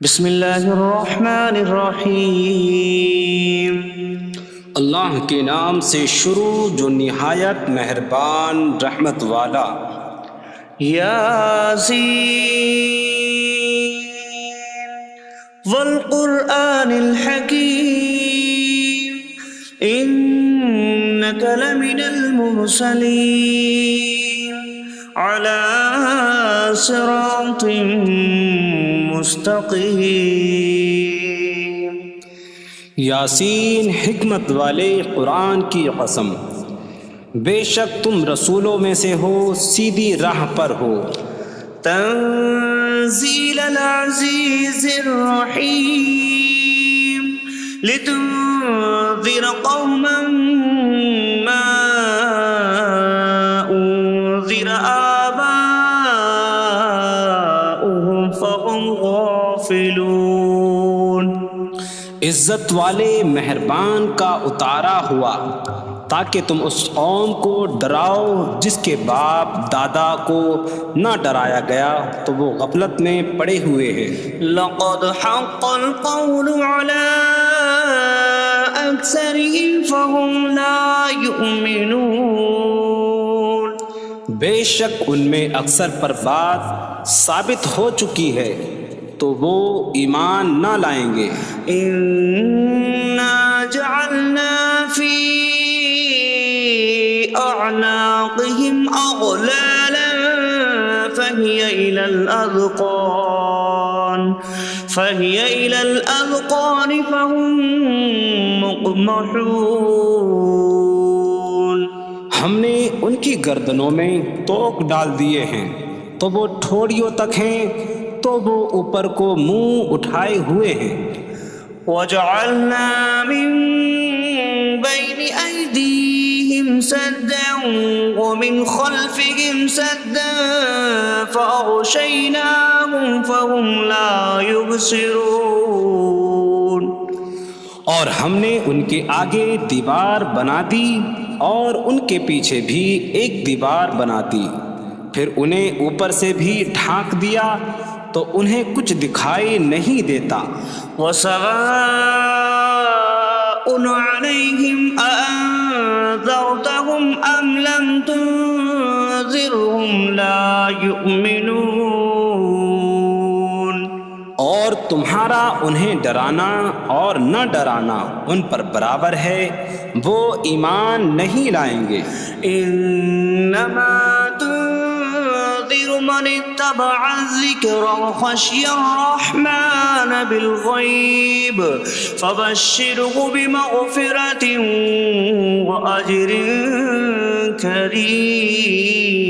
بسم اللہ الرحمن الرحیم۔ اللہ کے نام سے شروع جو نہایت مہربان رحمت والا۔ یاسین والقرآن الحکیم انک لمن المرسلین علی صراط مستقیم۔ یاسین حکمت والے قرآن کی قسم، بے شک تم رسولوں میں سے ہو، سیدھی راہ پر ہو۔ تنزیل العزیز الرحیم لتنذر قوما ما انذر آباؤهم فهم غافلون۔ عزت والے مہربان کا اتارا ہوا تاکہ تم اس قوم کو ڈراؤ جس کے باپ دادا کو نہ ڈرایا گیا تو وہ غفلت میں پڑے ہوئے ہیں۔ لقد حق القول على أكثرهم فهم لا يؤمنون۔ بے شک ان میں اکثر پر بات ثابت ہو چکی ہے تو وہ ایمان نہ لائیں گے۔ إنا جعلنا في أعناقهم أغلالا فهي إلى الأذقان فهم مقمحون۔ ہم نے ان کی گردنوں میں توق ڈال دیے ہیں تو وہ ٹھوڑیوں تک ہیں، تو وہ اوپر کو منہ اٹھائے ہوئے ہیں۔ وجعلنا من بين أيديهم سدا ومن خلفهم سدا فأغشيناهم فهم لا يبصرون۔ اور ہم نے ان کے آگے دیوار بنا دی اور ان کے پیچھے بھی ایک دیوار بنا دی، پھر انہیں اوپر سے بھی ڈھانک دیا تو انہیں کچھ دکھائی نہیں دیتا۔ وسواء عليهم أأنذرتهم أم لم تنذرهم لا يؤمنون۔ اور تمہارا انہیں ڈرانا اور نہ ڈرانا ان پر برابر ہے، وہ ایمان نہیں لائیں گے۔ انما تنذر من اتبع الذکر وخشی الرحمن بالغیب فبشره بمغفرة وأجر کریم۔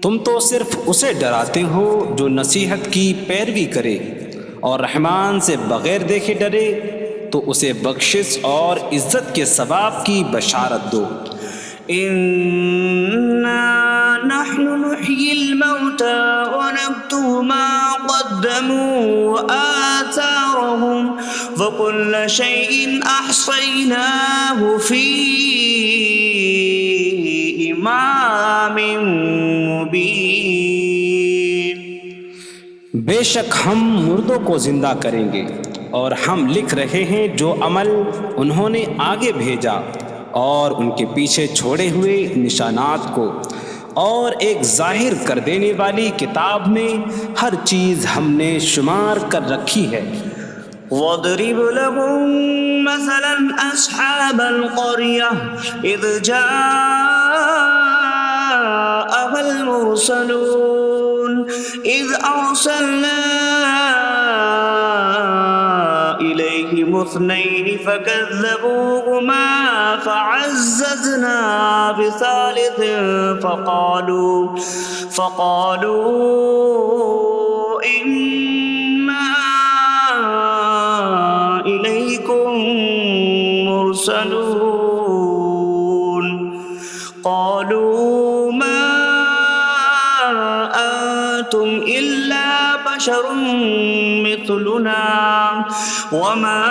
تم تو صرف اسے ڈراتے ہو جو نصیحت کی پیروی کرے اور رحمان سے بغیر دیکھے ڈرے، تو اسے بخشش اور عزت کے ثواب کی بشارت دو۔ انا نحن نحيي الموتى ونكتب ما قدموا وآثارهم وكل شيء أحصيناه في إمام مبين۔ بے شک ہم مردوں کو زندہ کریں گے اور ہم لکھ رہے ہیں جو عمل انہوں نے آگے بھیجا اور ان کے پیچھے چھوڑے ہوئے نشانات کو، اور ایک ظاہر کر دینے والی کتاب میں ہر چیز ہم نے شمار کر رکھی ہے۔ وَاضْرِبْ لَهُم مَّثَلًا أَصْحَابَ الْقَرْيَةِ إِذْ جَاءَهَا الْمُرْسَلُونَ إِذْ أَرْسَلْنَا إِلَيْهِمُ اثْنَيْنِ فَكَذَّبُوهُمَا فَعَزَّزْنَا بِثَالِثٍ فَقَالُوا إِنَّا إِلَيْكُمْ مُرْسَلُونَ۔ قَالُوا مَا أَنتُمْ إِلَّا بَشَرٌ مِثْلُنَا وَمَا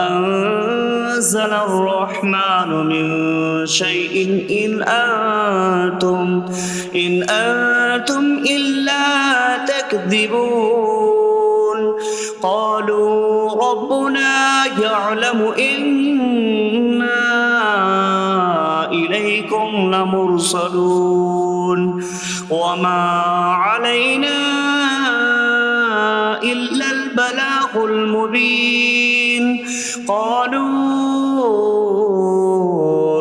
أَنتُمْ نزل الرحمن من شيء إن أنتم إلا تكذبون قالوا ربنا يعلم إنا إليكم لمرسلون وما علينا إلا البلاغ المبين قالوا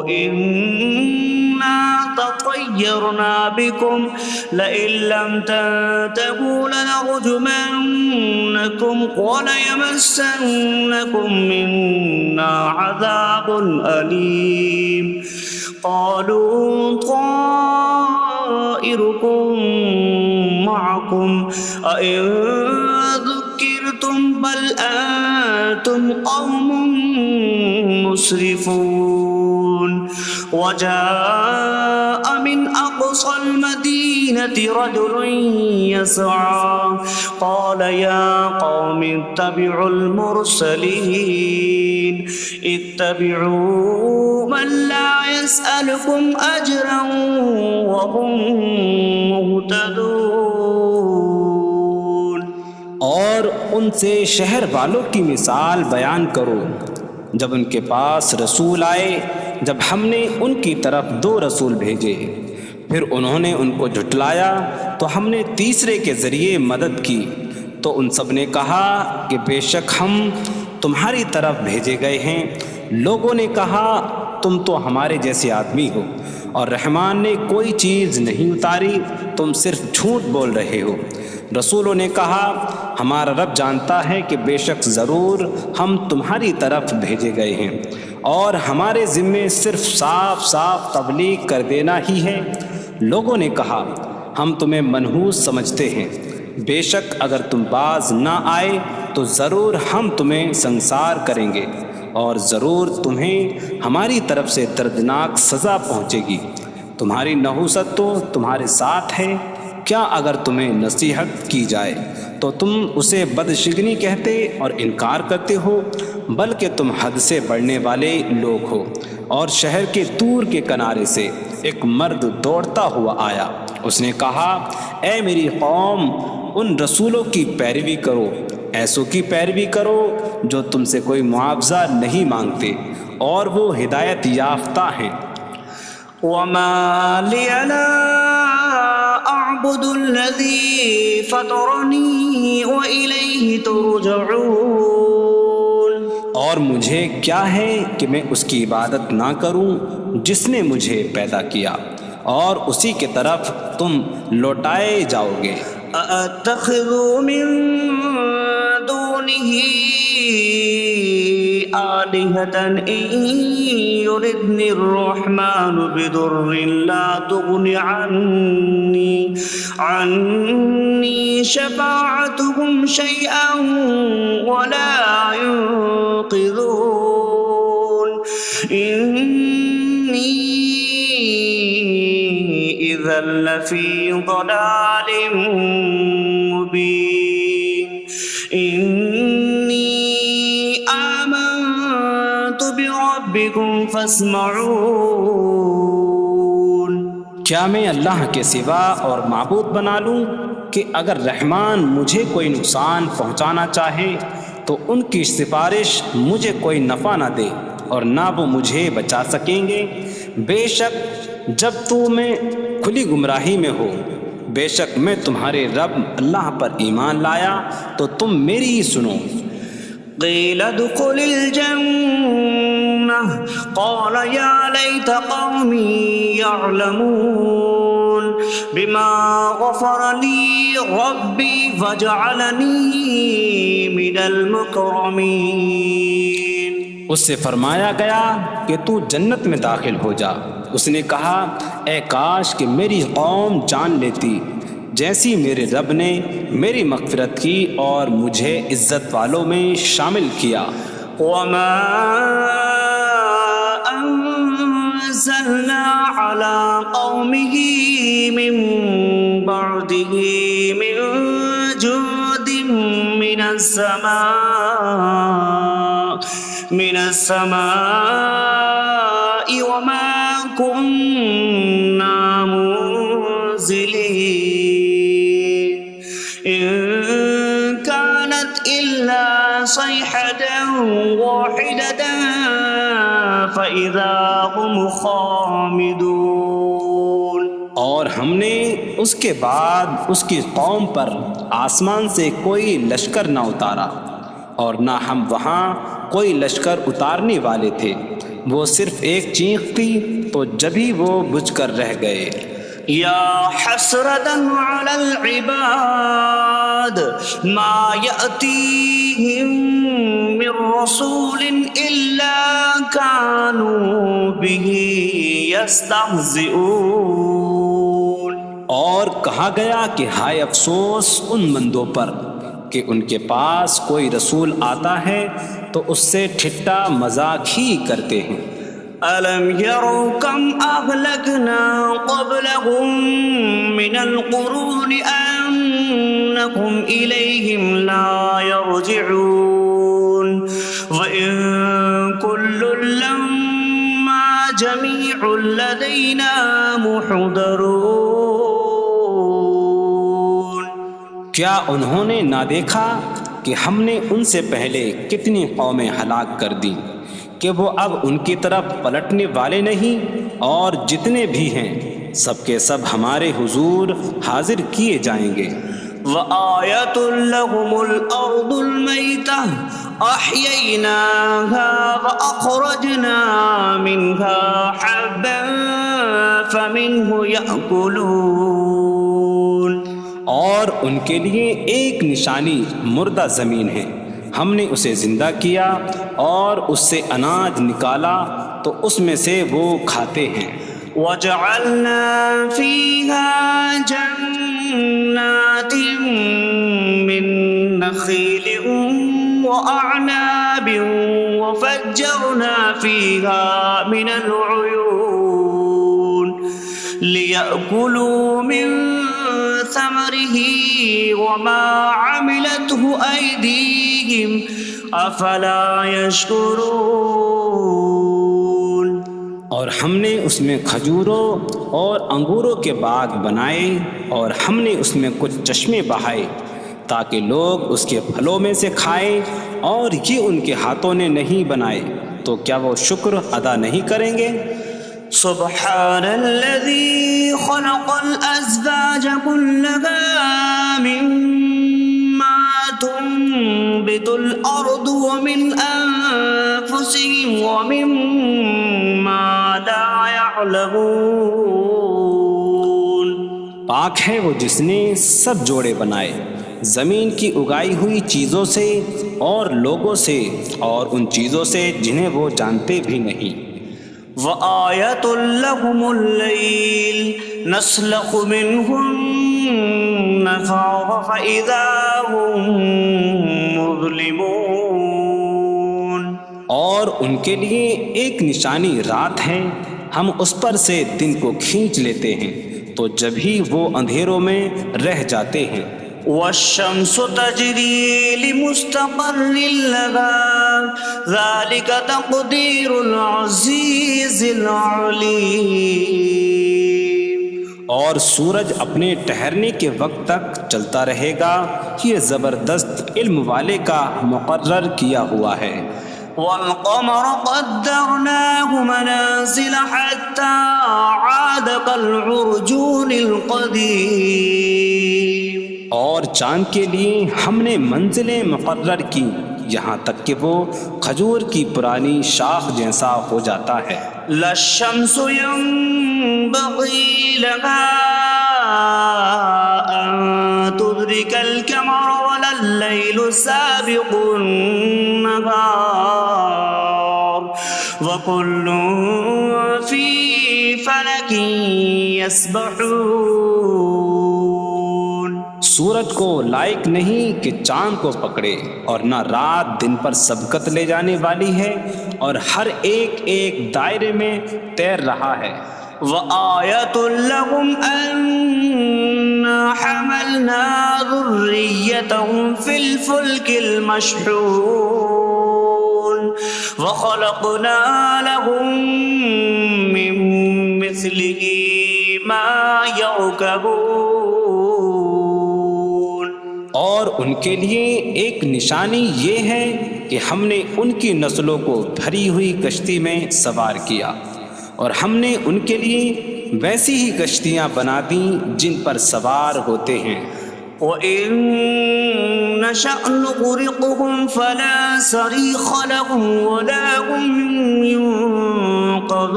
إنا تطيرنا بكم لئن لم تنتهوا لنرجمنكم وليمسنكم منا عذاب أليم قالوا طائركم معكم أئن ذكرتم بل أنتم قوم مسرفون وجاء من أقصى المدينة رجل يسعى قال يا قوم اتبعوا المرسلين اتبعوا من لا يسألكم أجرا وهم مهتدون اور ان سے شہر والوں کی مثال بیان کرو جب ان کے پاس رسول آئے جب ہم نے ان کی طرف 2 رسول بھیجے پھر انہوں نے ان کو جھٹلایا تو ہم نے تیسرے کے ذریعے مدد کی تو ان سب نے کہا کہ بے شک ہم تمہاری طرف بھیجے گئے ہیں لوگوں نے کہا تم تو ہمارے جیسے آدمی ہو اور رحمان نے کوئی چیز نہیں اتاری تم صرف جھوٹ بول رہے ہو رسولوں نے کہا ہمارا رب جانتا ہے کہ بے شک ضرور ہم تمہاری طرف بھیجے گئے ہیں اور ہمارے ذمے صرف صاف صاف تبلیغ کر دینا ہی ہے لوگوں نے کہا ہم تمہیں منحوس سمجھتے ہیں بے شک اگر تم باز نہ آئے تو ضرور ہم تمہیں سنسار کریں گے اور ضرور تمہیں ہماری طرف سے دردناک سزا پہنچے گی تمہاری نحوست تو تمہارے ساتھ ہے کیا اگر تمہیں نصیحت کی جائے تو تم اسے بدشگنی کہتے اور انکار کرتے ہو بلکہ تم حد سے بڑھنے والے لوگ ہو اور شہر کے دور کے کنارے سے ایک مرد دوڑتا ہوا آیا اس نے کہا اے میری قوم ان رسولوں کی پیروی کرو ایسوں کی پیروی کرو جو تم سے کوئی معاوضہ نہیں مانگتے اور وہ ہدایت یافتہ ہیں وما لي لا أعبد الذي فطرني وإليه ترجعون اور مجھے کیا ہے کہ میں اس کی عبادت نہ کروں جس نے مجھے پیدا کیا اور اسی کی طرف تم لوٹائے جاؤ گے أأتخذ من دونه آلهة إن يردني الرحمن بضر لا تغن عني شفاعتهم شيئا ولا ينقذون إني إذا لفي ضلال مبين إني آمنت بربكم فاسمعون کیا میں اللہ کے سوا اور معبود بنا لوں کہ اگر رحمان مجھے کوئی نقصان پہنچانا چاہے تو ان کی سفارش مجھے کوئی نفع نہ دے اور نہ وہ مجھے بچا سکیں گے بے شک جب میں کھلی گمراہی میں ہو بے شک میں تمہارے رب اللہ پر ایمان لایا تو تم میری ہی سنو قيل ادخل الجنة قال يا ليت قومي يعلمون بما غفر لي ربي فجعلني من المكرمين اس سے فرمایا گیا کہ تو جنت میں داخل ہو جا اس نے کہا اے کاش کہ میری قوم جان لیتی جیسی میرے رب نے میری مغفرت کی اور مجھے عزت والوں میں شامل کیا وما أنزلنا على قومه من بعده من جود من السماء من السماء وما كنا منزلين إن كانت إلا صيحة واحدة فإذا هم خامدون۔ اور ہم نے اس کے بعد اس کی قوم پر آسمان سے کوئی لشکر نہ اتارا، اور نہ ہم وہاں کوئی لشکر اتارنے والے تھے، وہ صرف ایک چیخ تھی تو جبھی وہ بجھ کر رہ گئے۔ یا حسرة على العباد ما يأتيهم من رسول إلا كانوا به يستهزئون۔ اور کہا گیا کہ ہائے افسوس ان بندوں پر کہ ان کے پاس کوئی رسول آتا ہے تو اس سے ٹھٹا مذاق ہی کرتے ہیں۔ أَلَمْ يَرَوْا كَمْ أَهْلَكْنَا قَبْلَهُمْ مِنَ الْقُرُونِ أَنَّكُمْ إِلَيْهِمْ لَا يَرْجِعُونَ وَإِن كُلٌّ لَّمَّا جَمِيعٌ لَّدَيْنَا مُحْضَرُونَ۔ کیا انہوں نے نہ دیکھا کہ ہم نے ان سے پہلے کتنی قومیں ہلاک کر دیں کہ وہ اب ان کی طرف پلٹنے والے نہیں، اور جتنے بھی ہیں سب کے سب ہمارے حضور حاضر کیے جائیں گے۔ وَآيَةٌ لَّهُمُ الْأَرْضُ الْمَيْتَةُ أَحْيَيْنَاهَا وَأَخْرَجْنَا مِنْهَا حَبًّا فَمِنْهُ يَأْكُلُونَ۔ اور ان کے لیے ایک نشانی مردہ زمین ہے، ہم نے اسے زندہ کیا اور اس سے اناج نکالا تو اس میں سے وہ کھاتے ہیں۔ وَجَعَلْنَا فِيهَا جَنَّاتٍ مِّن نَّخِيلٍ وَأَعْنَابٍ وَفَجَّرْنَا فِيهَا مِنَ الْعُيُونِ لِيَأْكُلُوا مِن ثَمَرِهِ وَمَا عَمِلَتْهُ أَيْدِيهِمْ أَفَلَا يَشْكُرُونَ۔ اور ہم نے اس میں کھجوروں اور انگوروں کے باغ بنائے، اور ہم نے اس میں کچھ چشمے بہائے تاکہ لوگ اس کے پھلوں میں سے کھائیں، اور یہ ان کے ہاتھوں نے نہیں بنائے، تو کیا وہ شکر ادا نہیں کریں گے؟ سبحان الذي خلق الأزواج كلها مما تنبت الأرض ومن أنفسهم ومما لا يعلمون۔ پاک ہے وہ جس نے سب جوڑے بنائے زمین کی اگائی ہوئی چیزوں سے اور لوگوں سے اور ان چیزوں سے جنہیں وہ جانتے بھی نہیں۔ وَآيَةٌ لَّهُمُ اللَّيْلُ نَسْلَخُ مِنْهُ النَّهَارَ فَإِذَا هُم مُظْلِمُونَ۔ اور ان کے لیے ایک نشانی رات ہے، ہم اس پر سے دن کو کھینچ لیتے ہیں تو جبھی وہ اندھیروں میں رہ جاتے ہیں۔ وَالشَّمْسُ تَجْرِي لِمُسْتَقَرٍّ لَّهَا ذَلِكَ تَقْدِيرُ الْعَزِيزِ الْعَلِيمِ۔ اور سورج اپنے ٹھہرنے کے وقت تک چلتا رہے گا، یہ زبردست علم والے کا مقرر کیا ہوا ہے۔ وَالْقَمَرَ قَدَّرْنَاهُ مَنَازِلَ حَتَّى عَادَ كَالْعُرْجُونِ الْقَدِيمِ۔ اور چاند کے لیے ہم نے منزلیں مقرر کی یہاں تک کہ وہ کھجور کی پرانی شاخ جیسا ہو جاتا ہے۔ لا الشمس ينبغي لها أن تدرك القمر ولا الليل سابق النهار وكل في فلك يسبحون۔ سورج کو لائق نہیں کہ چاند کو پکڑے، اور نہ رات دن پر سبقت لے جانے والی ہے، اور ہر ایک ایک دائرے میں تیر رہا ہے۔ وَآيَةٌ لَّهُمْ أَنَّا حَمَلْنَا ذُرِّيَّتَهُمْ فِي الْفُلْكِ الْمَشْحُونِ۔ وخلقنا لهم من مثله ما يركبون. اور ان کے لیے ایک نشانی یہ ہے کہ ہم نے ان کی نسلوں کو بھری ہوئی کشتی میں سوار کیا، اور ہم نے ان کے لیے ویسی ہی کشتیاں بنا دیں جن پر سوار ہوتے ہیں. وَإِن نَّشَأْ نُغْرِقْهُمْ فَلَا صَرِيخَ لَهُمْ وَلَا هُمْ يُنقَذُونَ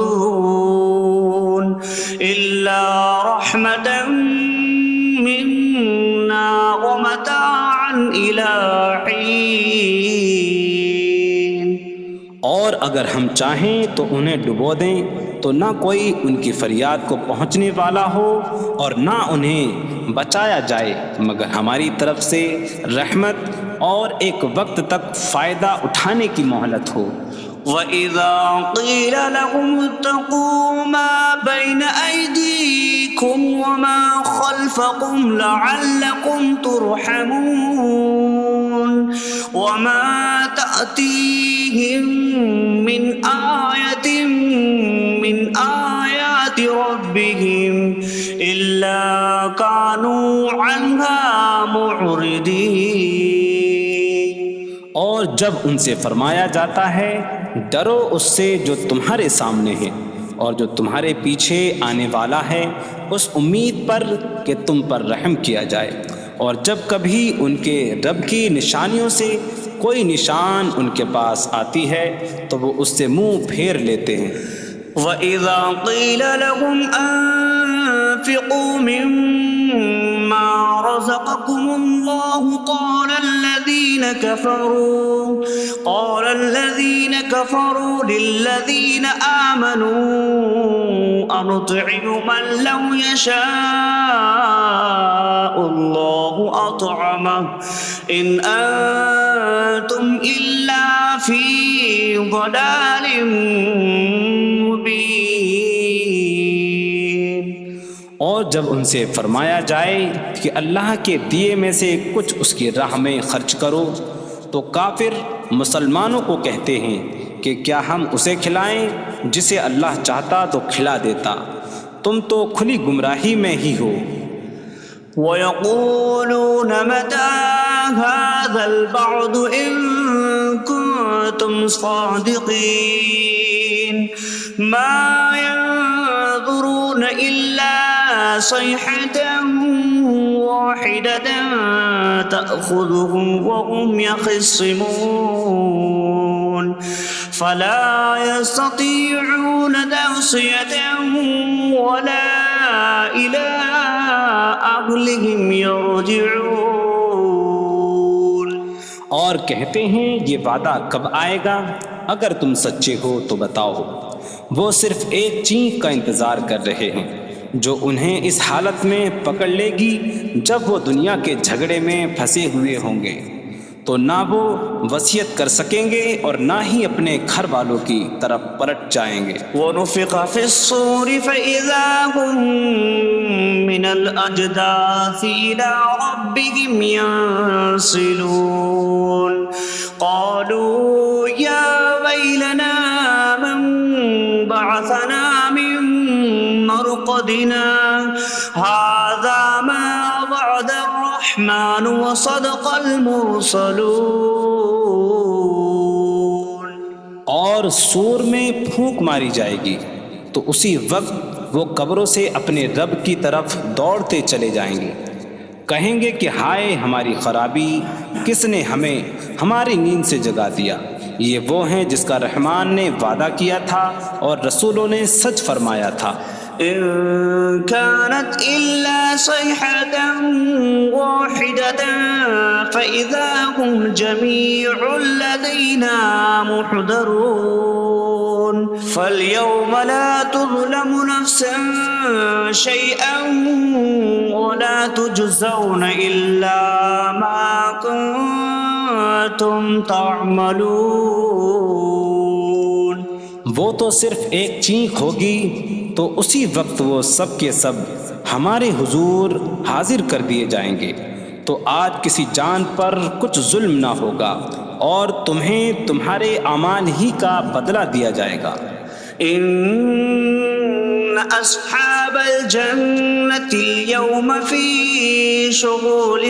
إِلَّا رَحْمَةً مِّنَّا وَمَتَاعًا إِلَىٰ حِينٍ. اور اگر ہم چاہیں تو انہیں ڈبو دیں تو نہ کوئی ان کی فریاد کو پہنچنے والا ہو اور نہ انہیں بچایا جائے مگر ہماری طرف سے رحمت اور ایک وقت تک فائدہ اٹھانے کی مہلت ہو. وَإِذَا قِيلَ لَهُمُ اتَّقُوا مَا بَيْنَ أَيْدِيكُمْ وَمَا خَلْفَكُمْ لَعَلَّكُمْ تُرْحَمُونَ وَمَا تَأْتِيهِم مِّنْ آيَةٍ مِّنْ آيَاتِ رَبِّهِمْ إِلَّا كَانُوا عَنْهَا مُعْرِضِينَ. اور جب ان سے فرمایا جاتا ہے ڈرو اس سے جو تمہارے سامنے ہے اور جو تمہارے پیچھے آنے والا ہے، اس امید پر کہ تم پر رحم کیا جائے، اور جب کبھی ان کے رب کی نشانیوں سے کوئی نشان ان کے پاس آتی ہے تو وہ اس سے منہ پھیر لیتے ہیں. وَإِذَا قِيلَ لَهُمْ أَنفِقُوا مِمَّا رَزَقَكُمُ اللَّهُ قَالَ الَّذِينَ كَفَرُوا لِلَّذِينَ آمَنُوا أَنُطْعِمُ مَن لَّوْ يَشَاءُ اللَّهُ أَطْعَمَهُ إِنْ أَنتُمْ إِلَّا فِي ضَلَالٍ مبین. اور جب ان سے فرمایا جائے کہ اللہ کے دیے میں سے کچھ اس کی راہ میں خرچ کرو تو کافر مسلمانوں کو کہتے ہیں کہ کیا ہم اسے کھلائیں جسے اللہ چاہتا تو کھلا دیتا، تم تو کھلی گمراہی میں ہی ہو. وَيَقُولُونَ مَتَىٰ هَٰذَا الْوَعْدُ إِن كُنتُمْ صَادِقِينَ مَا يَنظُرُونَ إِلَّا صَيْحَةً وَاحِدَةً تَأْخُذُهُمْ وَهُمْ يَخِصِّمُونَ فَلَا يَسْتَطِيعُونَ تَوْصِيَةً وَلَا إِلَىٰ أَهْلِهِمْ يَرْجِعُونَ. اور کہتے ہیں یہ وعدہ کب آئے گا؟ اگر تم سچے ہو تو بتاؤ. وہ صرف ایک چینک کا انتظار کر رہے ہیں جو انہیں اس حالت میں پکڑ لے گی جب وہ دنیا کے جھگڑے میں پھنسے ہوئے ہوں گے، تو نہ وہ وصیت کر سکیں گے اور نہ ہی اپنے گھر والوں کی طرف پلٹ جائیں گے. وَنُفِخَ فِي الصُّورِ فَإِذَا هُم مِّنَ الْأَجْدَاثِ إِلَىٰ رَبِّهِمْ يَنسِلُونَ قَالُوا يَا وَيْلَنَا مَن بَعَثَنَا مِن مَّرْقَدِنَا هَٰذَا مَا وَعَدَ الرَّحْمَٰنُ وَصَدَقَ الْمُرْسَلُونَ. اور سور میں پھونک ماری جائے گی تو اسی وقت وہ قبروں سے اپنے رب کی طرف دوڑتے چلے جائیں گے، کہیں گے کہ ہائے ہماری خرابی، کس نے ہمیں ہماری نیند سے جگا دیا. یہ وہ ہیں جس کا رحمان نے وعدہ کیا تھا اور رسولوں نے سچ فرمایا تھا. إن كانت إلا صيحة واحدة فإذا هم جميع لدينا محضرون فاليوم لا تظلم نفس شيئا ولا تجزون إلا ما كنتم تعملون. وہ تو صرف ایک چینک ہوگی تو اسی وقت وہ سب کے سب ہمارے حضور حاضر کر دیے جائیں گے، تو آج کسی جان پر کچھ ظلم نہ ہوگا اور تمہیں تمہارے اعمال ہی کا بدلہ دیا جائے گا۔ إن أصحاب الجنة اليوم في شغل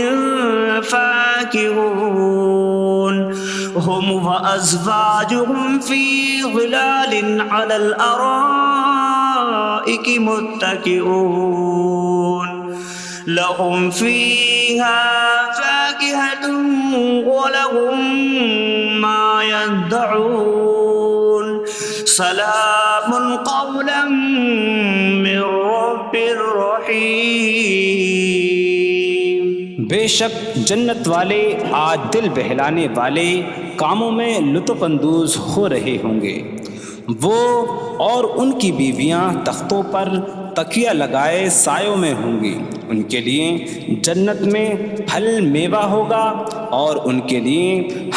فاكهون هم وأزواجهم في ظلال على الأرائك متكئون لهم فيها فاكهة ولهم ما يدعون سلام قولا من رب رحیم۔ بے شک جنت والے آج دل بہلانے والے کاموں میں لطف اندوز ہو رہے ہوں گے۔ وہ اور ان کی بیویاں تختوں پر تکیہ لگائے سایوں میں ہوں گی۔ ان کے لیے جنت میں پھل میوہ ہوگا اور ان کے لیے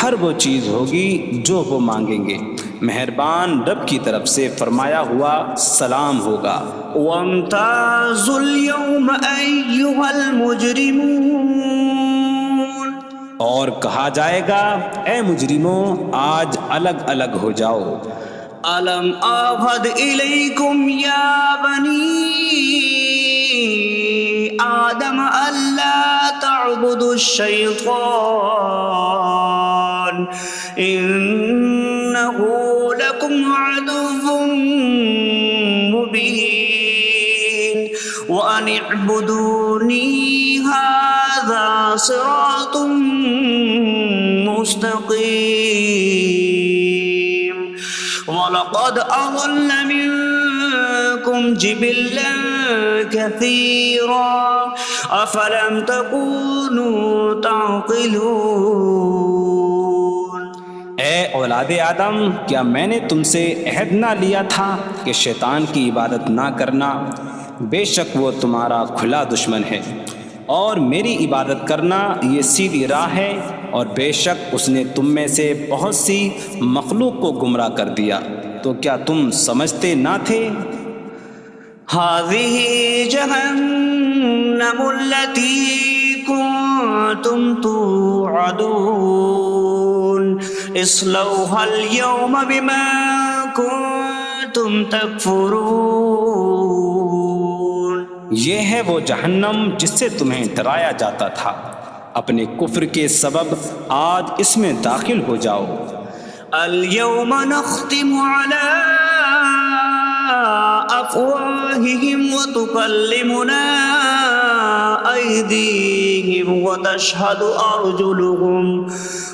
ہر وہ چیز ہوگی جو وہ مانگیں گے۔ مہربان رب کی طرف سے فرمایا ہوا سلام ہوگا۔ وامتازوا اليوم أيها المجرمون، اور کہا جائے گا اے مجرموں آج الگ الگ ہو جاؤ۔ ألم أعهد إليكم يا بني آدم ألا تعبدوا الشيطان إنه لكم عدو مبين وأن اعبدوني هذا صراط مستقيم وَلَقَدْ أَضَلَّ مِنكُمْ جِبِلًّا كَثِيرًا أَفَلَمْ تَكُونُوا تَعْقِلُونَ۔ اے اولاد آدم، کیا میں نے تم سے عہد نہ لیا تھا کہ شیطان کی عبادت نہ کرنا؟ بے شک وہ تمہارا کھلا دشمن ہے، اور میری عبادت کرنا یہ سیدھی راہ ہے، اور بے شک اس نے تم میں سے بہت سی مخلوق کو گمراہ کر دیا، تو کیا تم سمجھتے نہ تھے؟ هذه جهنم التي كنتم توعدون اصلوها اليوم بما كنتم تكفرون۔ یہ ہے وہ جہنم جس سے تمہیں ڈرایا جاتا تھا، اپنے کفر کے سبب آج اس میں داخل ہو جاؤ۔ اليوم نختم على أفواههم وتكلمنا أيديهم وتشهد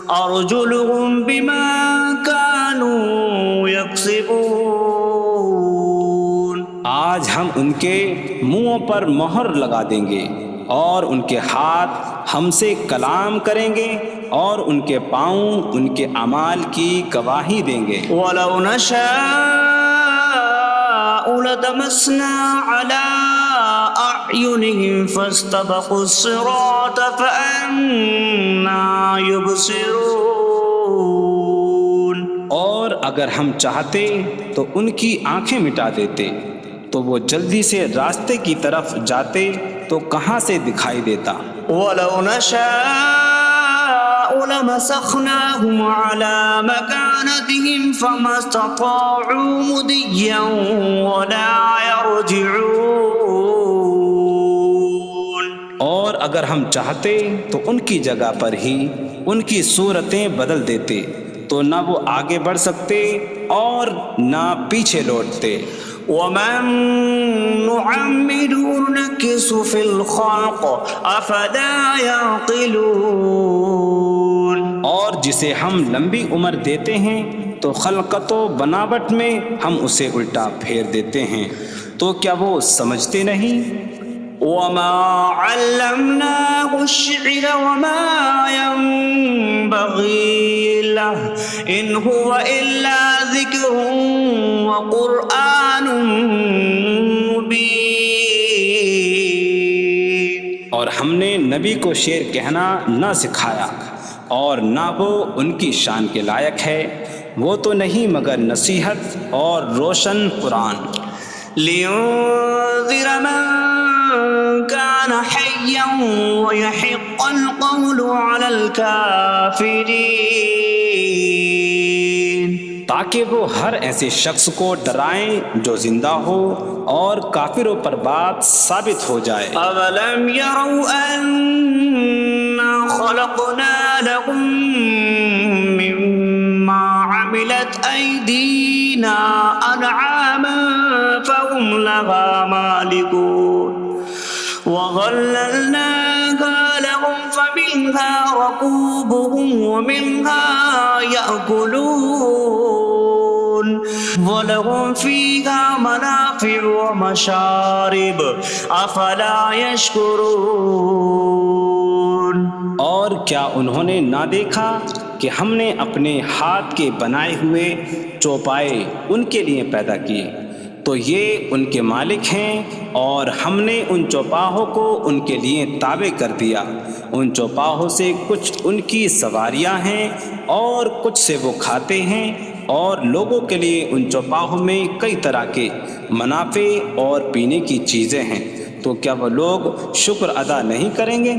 أرجلهم بما كانوا يكسبون۔ آج ہم ان کے منہوں پر مہر لگا دیں گے، اور ان کے ہاتھ ہم سے کلام کریں گے، اور ان کے پاؤں ان کے اعمال کی گواہی دیں گے۔ وَلَوْ نَشَاءُ لَطَمَسْنَا عَلَىٰ أَعْيُنِهِمْ فَاسْتَبَقُوا الصِّرَاطَ فَأَنَّىٰ يُبْصِرُونَ۔ اور اگر ہم چاہتے تو ان کی آنکھیں مٹا دیتے، تو وہ جلدی سے راستے کی طرف جاتے تو کہاں سے دکھائی دیتا۔ وَلَوْ نَشَاءُ لَمَسَخْنَاهُمْ عَلَىٰ مَكَانَتِهِمْ فَمَا اسْتَطَاعُوا مُضِيًّا وَلَا يَرْجِعُونَ۔ اور اگر ہم چاہتے تو ان کی جگہ پر ہی ان کی صورتیں بدل دیتے، تو نہ وہ آگے بڑھ سکتے اور نہ پیچھے لوٹتے۔ وَمَن نُّعَمِّرْهُ نُنَكِّسْهُ فِي الْخَلْقِ أَفَلَا يَعْقِلُونَ۔ اور جسے ہم لمبی عمر دیتے ہیں تو خلقت و بناوٹ میں ہم اسے الٹا پھیر دیتے ہیں، تو کیا وہ سمجھتے نہیں؟ وَمَا عَلَّمْنَاهُ الشِّعْرَ وَمَا يَنبَغِي لَهُ إِنْ هُوَ إِلَّا ذِكْرٌ وَقُرْآنٌ مُبِينٌ۔ اور ہم نے نبی کو شعر کہنا نہ سکھایا، اور نہ وہ ان کی شان کے لائق ہے، وہ تو نہیں مگر نصیحت اور روشن قرآن۔ لِيُنذِرَ مَن كَانَ حَيًّا حيا ويحق القول على الكافرين تاکہ وہ ہر ایسے شخص کو ڈرائیں جو زندہ ہو اور کافروں پر بات ثابت ہو جائے۔ أولم يروا أنا خلقنا لهم مما عملت أيدينا أنعاما فهم لها مالكون وظللناها لهم فمنها ركوبهم ومنها يأكلون وَلَهُمْ فِيهَا مَنَافِعُ وَمَشَارِبُ أَفَلَا يَشْكُرُونَ۔ اور کیا انہوں نے نہ دیکھا کہ ہم نے اپنے ہاتھ کے بنائے ہوئے چوپائے ان کے لیے پیدا کیے، تو یہ ان کے مالک ہیں، اور ہم نے ان چوپاہوں کو ان کے لیے تابع کر دیا۔ ان چوپاہوں سے کچھ ان کی سواریاں ہیں اور کچھ سے وہ کھاتے ہیں، اور لوگوں کے لیے ان چوپاہوں میں کئی طرح کے منافع اور پینے کی چیزیں ہیں، تو کیا وہ لوگ شکر ادا نہیں کریں گے؟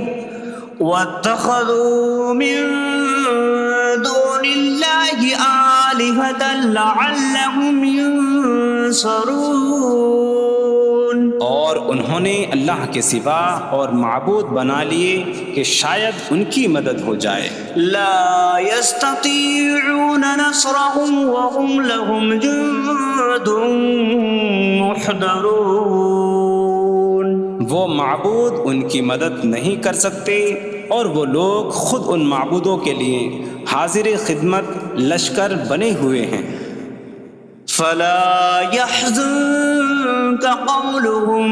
وَاتَّخَذُوا مِن دُونِ اللَّهِ آلِهَةً لَعَلَّهُمْ يُنصَرُونَ۔ اور انہوں نے اللہ کے سوا اور معبود بنا لیے کہ شاید ان کی مدد ہو جائے۔ لا يستطيعون نصرهم وهم لهم جند محضرون۔ وہ معبود ان کی مدد نہیں کر سکتے، اور وہ لوگ خود ان معبودوں کے لیے حاضر خدمت لشکر بنے ہوئے ہیں۔ فلا يحزنك قولهم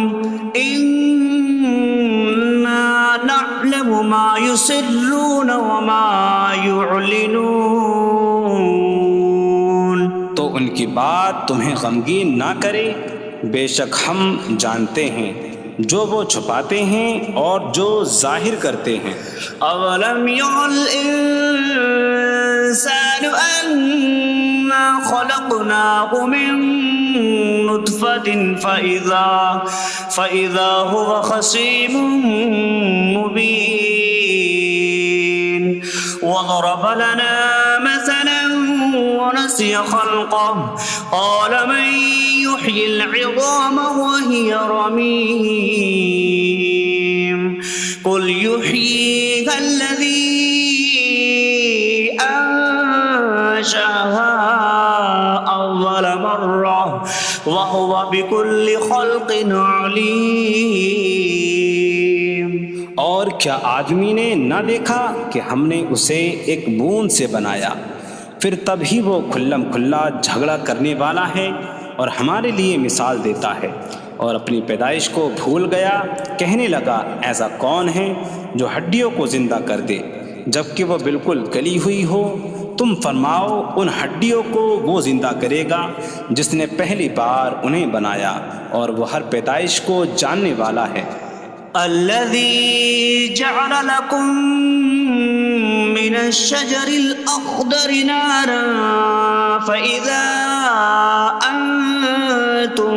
إنا نعلم ما يسرون وما يعلنون۔ تو ان کی بات تمہیں غمگین نہ کرے، بے شک ہم جانتے ہیں جو وہ چھپاتے ہیں اور جو ظاہر کرتے ہیں۔ اولم ير الانسان انا خلقناه من نطفة فإذا هو خصيم مبين وضرب لنا مثلا ونسي خلقه قال من يحيي العظام وهي رميم قل يحييها الذي أنشأها أول مرة وهو بكل خلق عليم۔ اور کیا آدمی نے نہ دیکھا کہ ہم نے اسے ایک بوند سے بنایا، پھر تب ہی وہ کھلم کھلا جھگڑا کرنے والا ہے اور ہمارے لیے مثال دیتا ہے، اور اپنی پیدائش کو بھول گیا، کہنے لگا ایسا کون ہے جو ہڈیوں کو زندہ کر دے جبکہ وہ بالکل گلی ہوئی ہو؟ تم فرماؤ ان ہڈیوں کو وہ زندہ کرے گا جس نے پہلی بار انہیں بنایا، اور وہ ہر پیدائش کو جاننے والا ہے۔ الذي جعل لكم من الشجر الأخضر نارا فإذا أنتم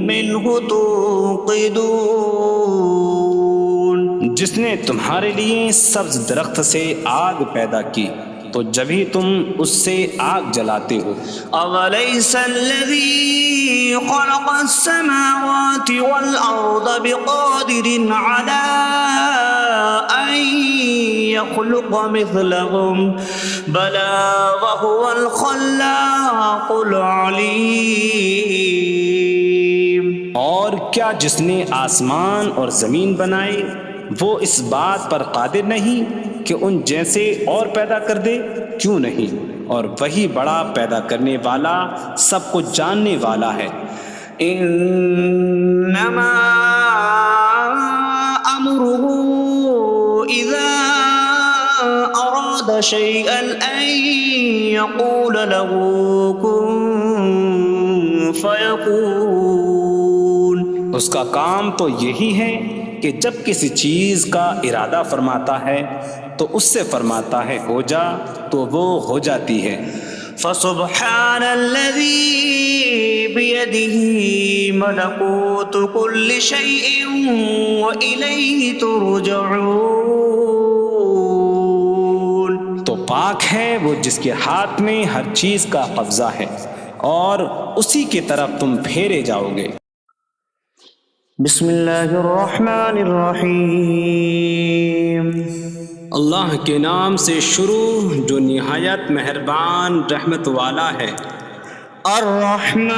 منه توقدون۔ جس نے تمہارے لیے سبز درخت سے آگ پیدا کی تو جبھی تم اس سے آگ جلاتے ہو۔ أَوَلَيْسَ الَّذِي خَلَقَ السَّمَاوَاتِ وَالْأَرْضَ بِقَادِرٍ عَلَىٰ أَن يَخْلُقَ مِثْلَهُم بَلَىٰ وَهُوَ الْخَلَّاقُ الْعَلِيمُ۔ اور کیا جس نے آسمان اور زمین بنائے وہ اس بات پر قادر نہیں کہ ان جیسے اور پیدا کر دے؟ کیوں نہیں، اور وہی بڑا پیدا کرنے والا سب کچھ جاننے والا ہے۔ انما امره اذا اراد شيئا ان يقول له كن فيكون۔ اس کا کام تو یہی ہے کہ جب کسی چیز کا ارادہ فرماتا ہے تو اس سے فرماتا ہے ہو جا، تو وہ ہو جاتی ہے۔ فسبحان الذي بيده ملكوت كل شيء وإليه ترجعون. تو پاک ہے وہ جس کے ہاتھ میں ہر چیز کا قبضہ ہے اور اسی کی طرف تم پھیرے جاؤ گے. بسم اللہ الرحمن الرحیم. اللہ کے نام سے شروع جو نہایت مہربان رحمت والا ہے. الرحمن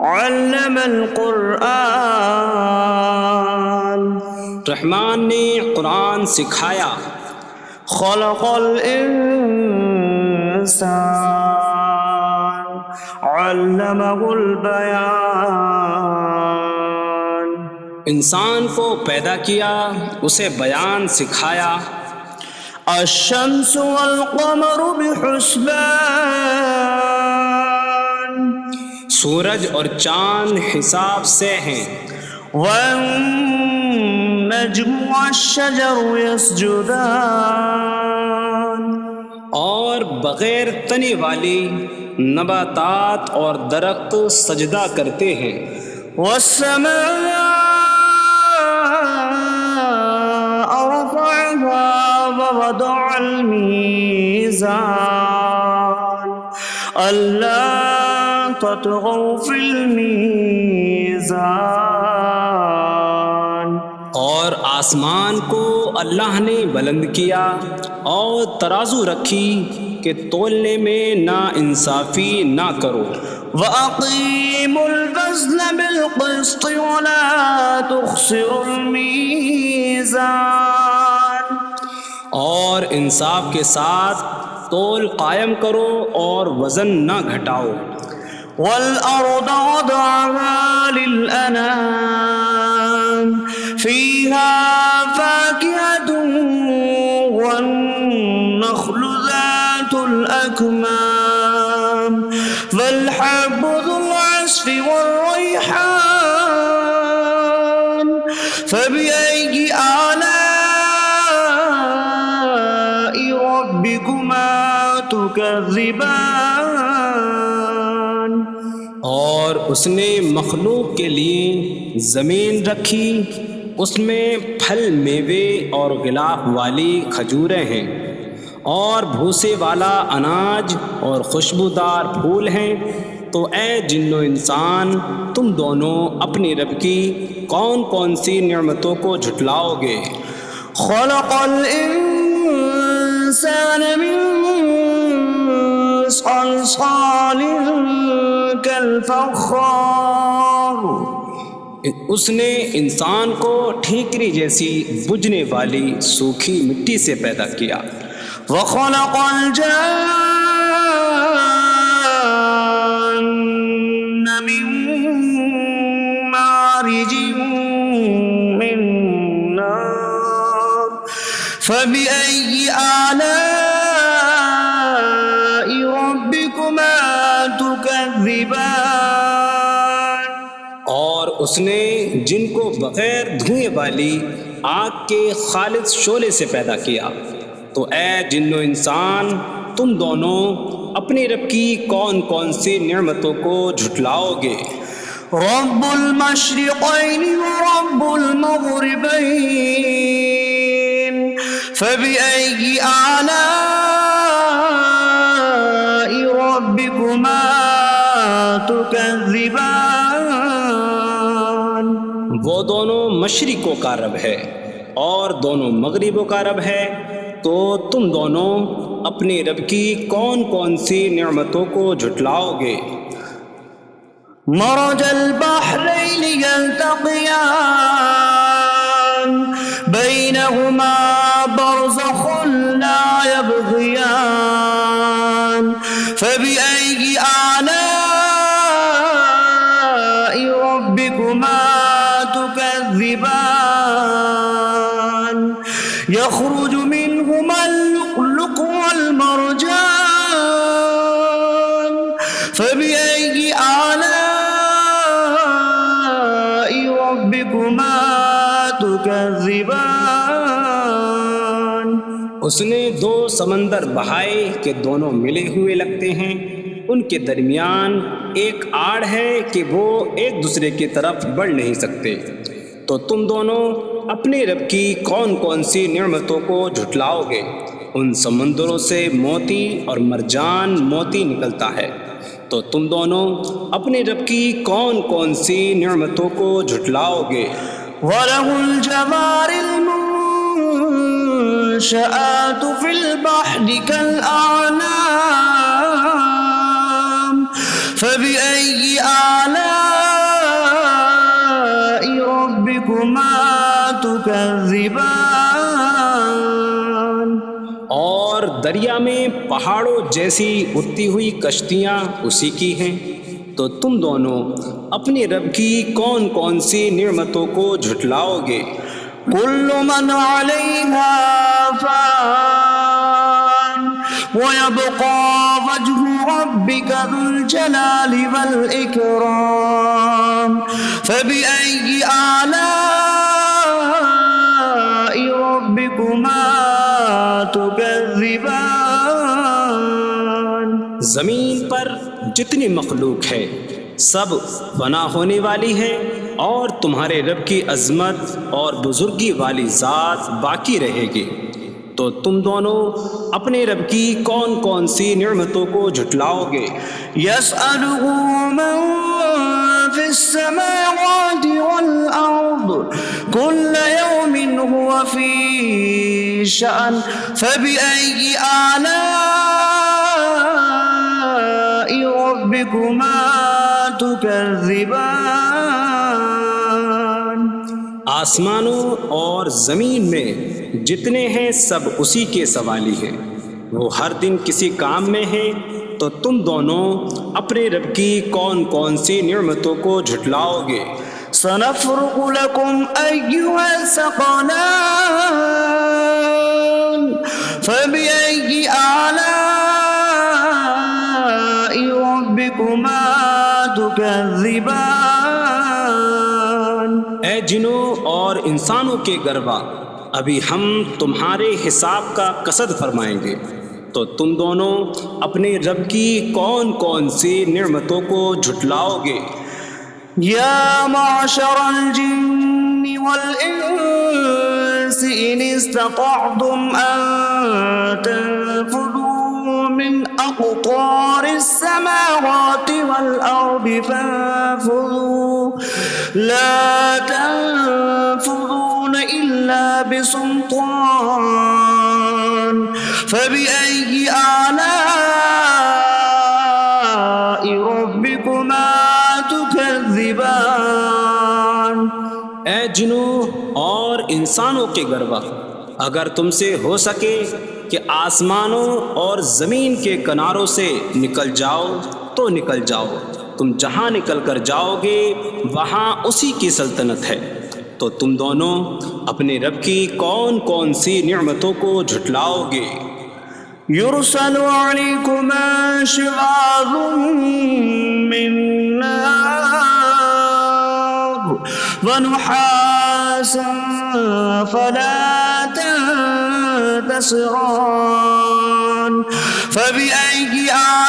علم القرآن. رحمان نے قرآن سکھایا. خلق الانسان علمہ البیان. انسان کو پیدا کیا اسے بیان سکھایا. الشمس والقمر بحسبان. سورج اور چاند حساب سے ہیں. والنجم والشجر يسجدان. اور بغیر تنے والی نباتات اور درخت سجدہ کرتے ہیں. والسماء رفعها ووضع الميزان ألا تطغوا في الميزان. اور آسمان کو اللہ نے بلند کیا اور ترازو رکھی کہ تولنے میں نا انصافی نہ کرو. وَأَقِيمُوا الْوَزْنَ بِالْقِسْطِ وَلَا تُخْسِرُوا الْمِيزَانَ. اور انصاف کے ساتھ تول قائم کرو اور وزن نہ گھٹاؤ. وَالْأَرْضَ وَضَعَهَا لِلْأَنَامِ فِيهَا فَاكِهَةٌ وَالنَّخْلُ ذَاتُ الْأَكْمَامِ وَالْحَبُّ ذُو الْعَصْفِ وَالرَّيْحَانُ فَبِأَيِّ آلَاءِ رَبِّكُمَا تُكَذِّبَانِ. اور اس نے مخلوق کے لیے زمین رکھی، اس میں پھل میوے اور غلاف والی کھجوریں ہیں اور بھوسے والا اناج اور خوشبودار پھول ہیں. تو اے جن و انسان تم دونوں اپنی رب کی کون کون سی نعمتوں کو جھٹلاؤ گے. خلق الانسان من صلصال کالفخار. اس نے انسان کو ٹھیکری جیسی بجھنے والی سوکھی مٹی سے پیدا کیا. وخلق الجان من مارج من نار فبأي آلاء ربكما تكذبان. اور اس نے جن کو بغیر دھوئیں والی آگ کے خالص شعلے سے پیدا کیا. تو اے جن و انسان تم دونوں اپنی رب کی کون کون سی نعمتوں کو جھٹلاؤ گے. رب المشرقین ورب المغربین فبأي آلاء ربكما تكذبان. وہ دونوں مشرقوں کا رب ہے اور دونوں مغربوں کا رب ہے. تو تم دونوں اپنی رب کی کون کون سی نعمتوں کو جھٹلاؤ گے. مرج البحرین یلتقیان بینہما برزخ لا یبغیان فبأي آلاء ربكما تكذبان. يخرج منهما اللؤلؤ والمرجان فبأي آلاء ربكما تكذبان. اس نے دو سمندر بہائے کہ دونوں ملے ہوئے لگتے ہیں، ان کے درمیان ایک آڑ ہے کہ وہ ایک دوسرے کی طرف بڑھ نہیں سکتے، تو تم دونوں اپنے رب کی کون کون سی نعمتوں کو جھٹلاؤ گے؟ ان سمندروں سے موتی اور مرجان موتی نکلتا ہے، تو تم دونوں اپنے رب کی کون کون سی نعمتوں کو جھٹلاؤ گے؟ وَلَهُ الْجَوَارِ الْمُنشَآتُ فِي الْبَحْرِ كَالْأَعْلَامِ فَبِأَيِّ آلَاءِ رَبِّكُمَا تُكَذِّبَانِ۔ اور دریا میں پہاڑوں جیسی اڑتی ہوئی کشتیاں اسی کی ہیں، تو تم دونوں اپنے رب کی کون کون سی نعمتوں کو جھٹلاؤ گے؟ كُلُّ مَنْ عَلَيْهَا فَانٍ وَيَبْقَى وَجْهُ رَبِّكَ ذُو الْجَلَالِ وَالْإِكْرَامِ فَبِأَيِّ آلَاءِ رَبِّكُمَا تُكَذِّبَانِ۔ زمین پر جتنی مخلوق ہے سب فنا ہونے والی ہے، اور تمہارے رب کی عظمت اور بزرگی والی ذات باقی رہے گی، تو تم دونوں اپنے رب کی کون کون سی نعمتوں کو جھٹلاؤ گے؟ يَسْأَلُهُ مَن فِي السَّمَاوَاتِ وَالْأَرْضِ كُلَّ يَوْمٍ هُوَ فِي شَأْنٍ فَبِأَيِّ آلَاءِ رَبِّكُمَا تُكَذِّبَانِ۔ آسمانوں اور زمین میں جتنے ہیں سب اسی کے سوالی ہیں، وہ ہر دن کسی کام میں ہیں، تو تم دونوں اپنے رب کی کون کون سی نعمتوں کو جھٹلاؤ گے؟ سَنَفْرُغُ لَكُمْ أَيُّهَ الثَّقَلَانِ فَبِأَيِّ آلَاءِ رَبِّكُمَا تُكَذِّبَانِ۔ اے جنوں اور انسانوں کے گروہ، ابھی ہم تمہارے حساب کا قصد فرمائیں گے، تو تم دونوں اپنے رب کی کون کون سی نعمتوں کو جھٹلاؤ گے؟ يَا مَعْشَرَ الْجِنِّ وَالْإِنسِ إِنِ اسْتَطَعْتُمْ أَن تَنفُذُوا مِنْ أَقْطَارِ السَّمَاوَاتِ وَالْأَرْضِ فَانفُذُوا لَا تَنفُذُونَ إِلَّا بِسُلْطَانٍ فَبِأَيِّ آلَاءِ رَبِّكُمَا تُكَذِّبَانِ۔ اے جنوں اور انسانوں کے گروہ، اگر تم سے ہو سکے کہ آسمانوں اور زمین کے کناروں سے نکل جاؤ تو نکل جاؤ، تم جہاں نکل کر جاؤ گے وہاں اسی کی سلطنت ہے، تو تم دونوں اپنے رب کی کون کون سی نعمتوں کو جھٹلاؤ گے؟ يُرْسَلُ عَلَيْكُمَا شِوَاظٌ مِّن نَّارٍ وَنُحَاسٌ فَلَا تَنتَصِرَانِ فَبِأَيِّ آلَاءِ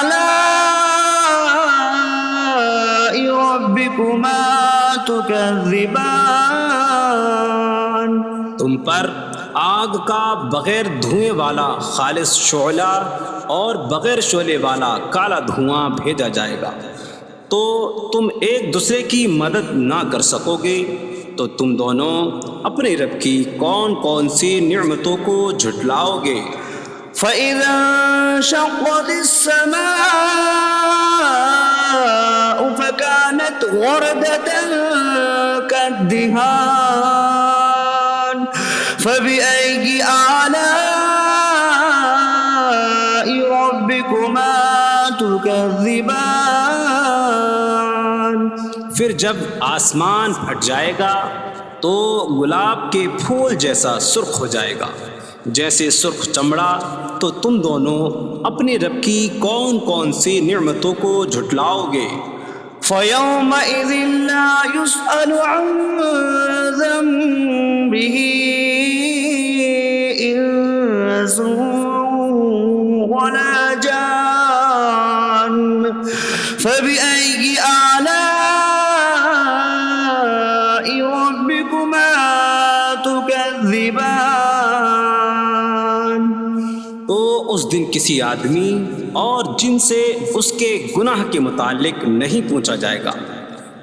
رَبِّكُمَا تُكَذِّبَانِ۔ تم پر آگ کا بغیر دھوئیں والا خالص شعلہ اور بغیر شعلے والا کالا دھواں بھیجا جائے گا، تو تم ایک دوسرے کی مدد نہ کر سکو گے، تو تم دونوں اپنے رب کی کون کون سی نعمتوں کو جھٹلاؤ گے؟ فَإِذَا انشَقَّتِ السَّمَاءُ فَكَانَتْ وَرْدَةً كَالدِّهَانِ فَبِأَيِّ آلَاءِ رَبِّكُمَا تُكَذِّبَانِ۔ پھر جب آسمان پھٹ جائے گا تو گلاب کے پھول جیسا سرخ ہو جائے گا، جیسے سرخ چمڑا، تو تم دونوں اپنے رب کی کون کون سی نعمتوں کو جھٹلاؤ گے؟ فَيَوْمَئِذٍ لَا يُسْأَلُ عَن ذَنبِهِ إِنسٌ تكذبان تو اس دن کسی آدمی اور جن سے اس کے گناہ کے متعلق نہیں پوچھا جائے گا،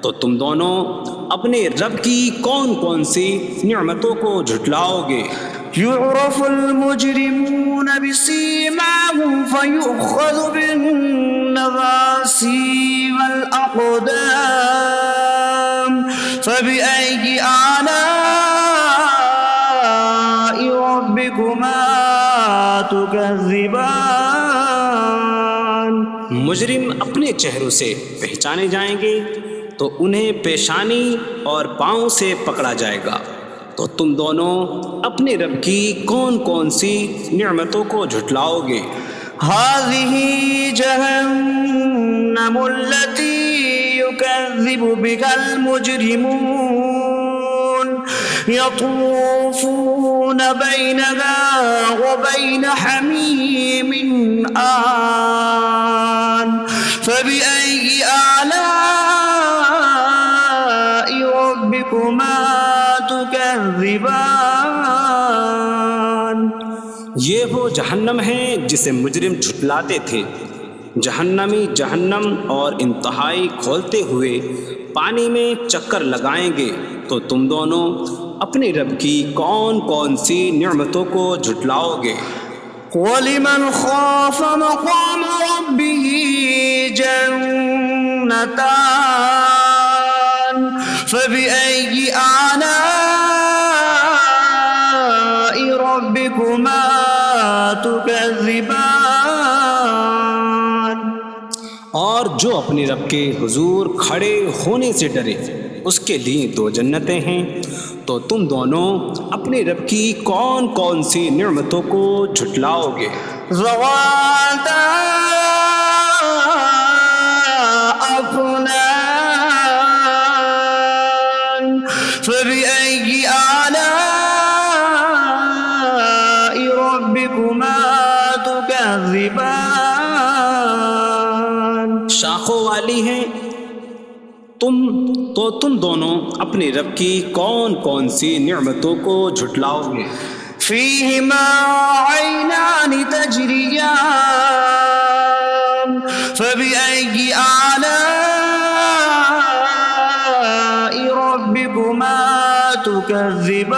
تو تم دونوں اپنے رب کی کون کون سی نعمتوں کو جھٹلاؤ گے؟ يعرف المجرمون بسيماهم فيؤخذ بالنواصي والأقدام فبأي آلاء ربكما تكذبان مجرم اپنے چہروں سے پہچانے جائیں گے تو انہیں پیشانی اور پاؤں سے پکڑا جائے گا۔ تو تم دونوں اپنے رب کی کون کون سی نعمتوں کو جھٹلاؤ گے؟ هذه جهنم التي يكذب بها المجرمون يطوفون بينها وبين حميم آن فبأي آلاء ربكما تكذبان یہ وہ جہنم ہے جسے مجرم جھٹلاتے تھے۔ جہنمی جہنم اور انتہائی کھولتے ہوئے پانی میں چکر لگائیں گے، تو تم دونوں اپنے رب کی کون کون سی نعمتوں کو جھٹلاؤ گے؟ وَلِمَنْ خَافَ مَقَامَ رَبِّهِ جَنَّتَانِ فَبِأَيِّ آلَاءِ رَبِّكُمَا تُكَذِّبَانِ اور جو اپنے رب کے حضور کھڑے ہونے سے ڈرے، اس کے لیے 2 جنتیں ہیں۔ تو تم دونوں اپنے رب کی کون کون سی نعمتوں کو جھٹلاؤ گے؟ ذواتا أفنان فبأي آلاء ربكما تكذبان شاخوں والی ہیں۔ تم دونوں اپنے رب کی کون کون سی نعمتوں کو جھٹلاؤ گے؟ فيهما عينان تجريان فبأي آلاء ربكما تكذبان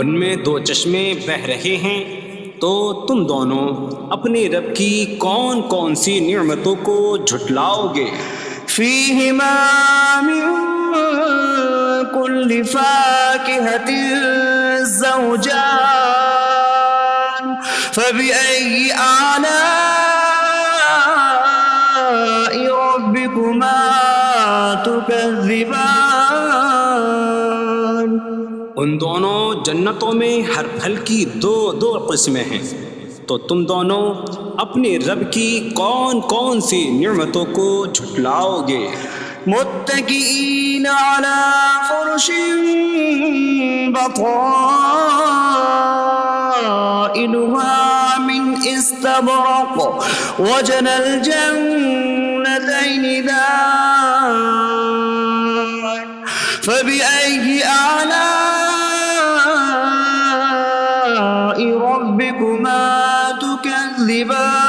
ان میں 2 چشمے بہہ رہے ہیں، تو تم دونوں اپنے رب کی کون کون سی نعمتوں کو جھٹلاؤ گے؟ فيهما من كل فاكهة زوجان فبأي آلاء ربكما تكذبان ان دونوں جنتوں میں ہر پھل کی 2 قسمیں ہیں، تو تم دونوں اپنے رب کی کون کون سی نعمتوں کو جھٹلاؤ گے؟ متكئين على فرش بطائنها من استبرق وجنى الجنتين دان فبأي آلاء ربكما تكذبان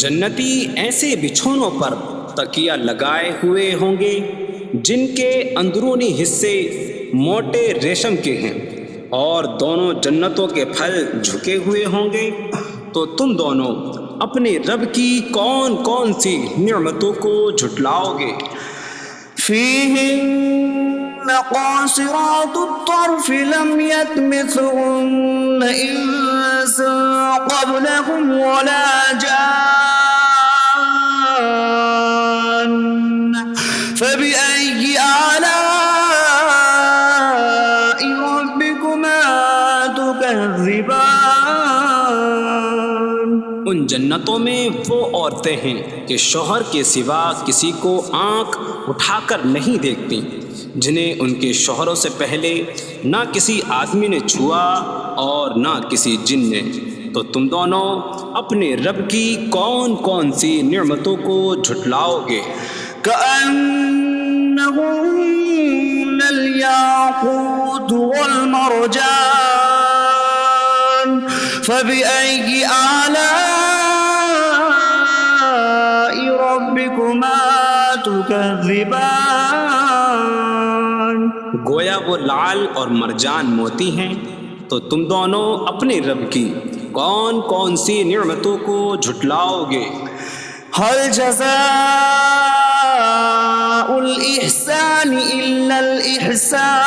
جنتی ایسے بچھونوں پر تکیہ لگائے ہوئے ہوں گے جن کے اندرونی حصے موٹے ریشم کے ہیں، اور دونوں جنتوں کے پھل جھکے ہوئے ہوں گے۔ تو تم دونوں اپنے رب کی کون کون سی نعمتوں کو جھٹلاؤ گے؟ فيهن قاصرات الطرف لم يطمثهن إنس قبلهم ولا جان فبأي آلاء ربكما تكذبان ان جنتوں میں وہ عورتیں ہیں کہ شوہر کے سوا کسی کو آنکھ اٹھا کر نہیں دیکھتی، جنہیں ان کے شوہروں سے پہلے نہ کسی آدمی نے چھوا اور نہ کسی جن نے۔ تو تم دونوں اپنے رب کی کون کون سی نعمتوں کو جھٹلاؤ گے؟ كأنهن فبأي آلاء ربكما تكذبان. گویا وہ لعل اور مرجان موتی ہیں، تو تم دونوں اپنے رب کی کون کون سی نعمتوں کو جھٹلاؤ گے؟ هل جزاء الإحسان إلا الإحسان.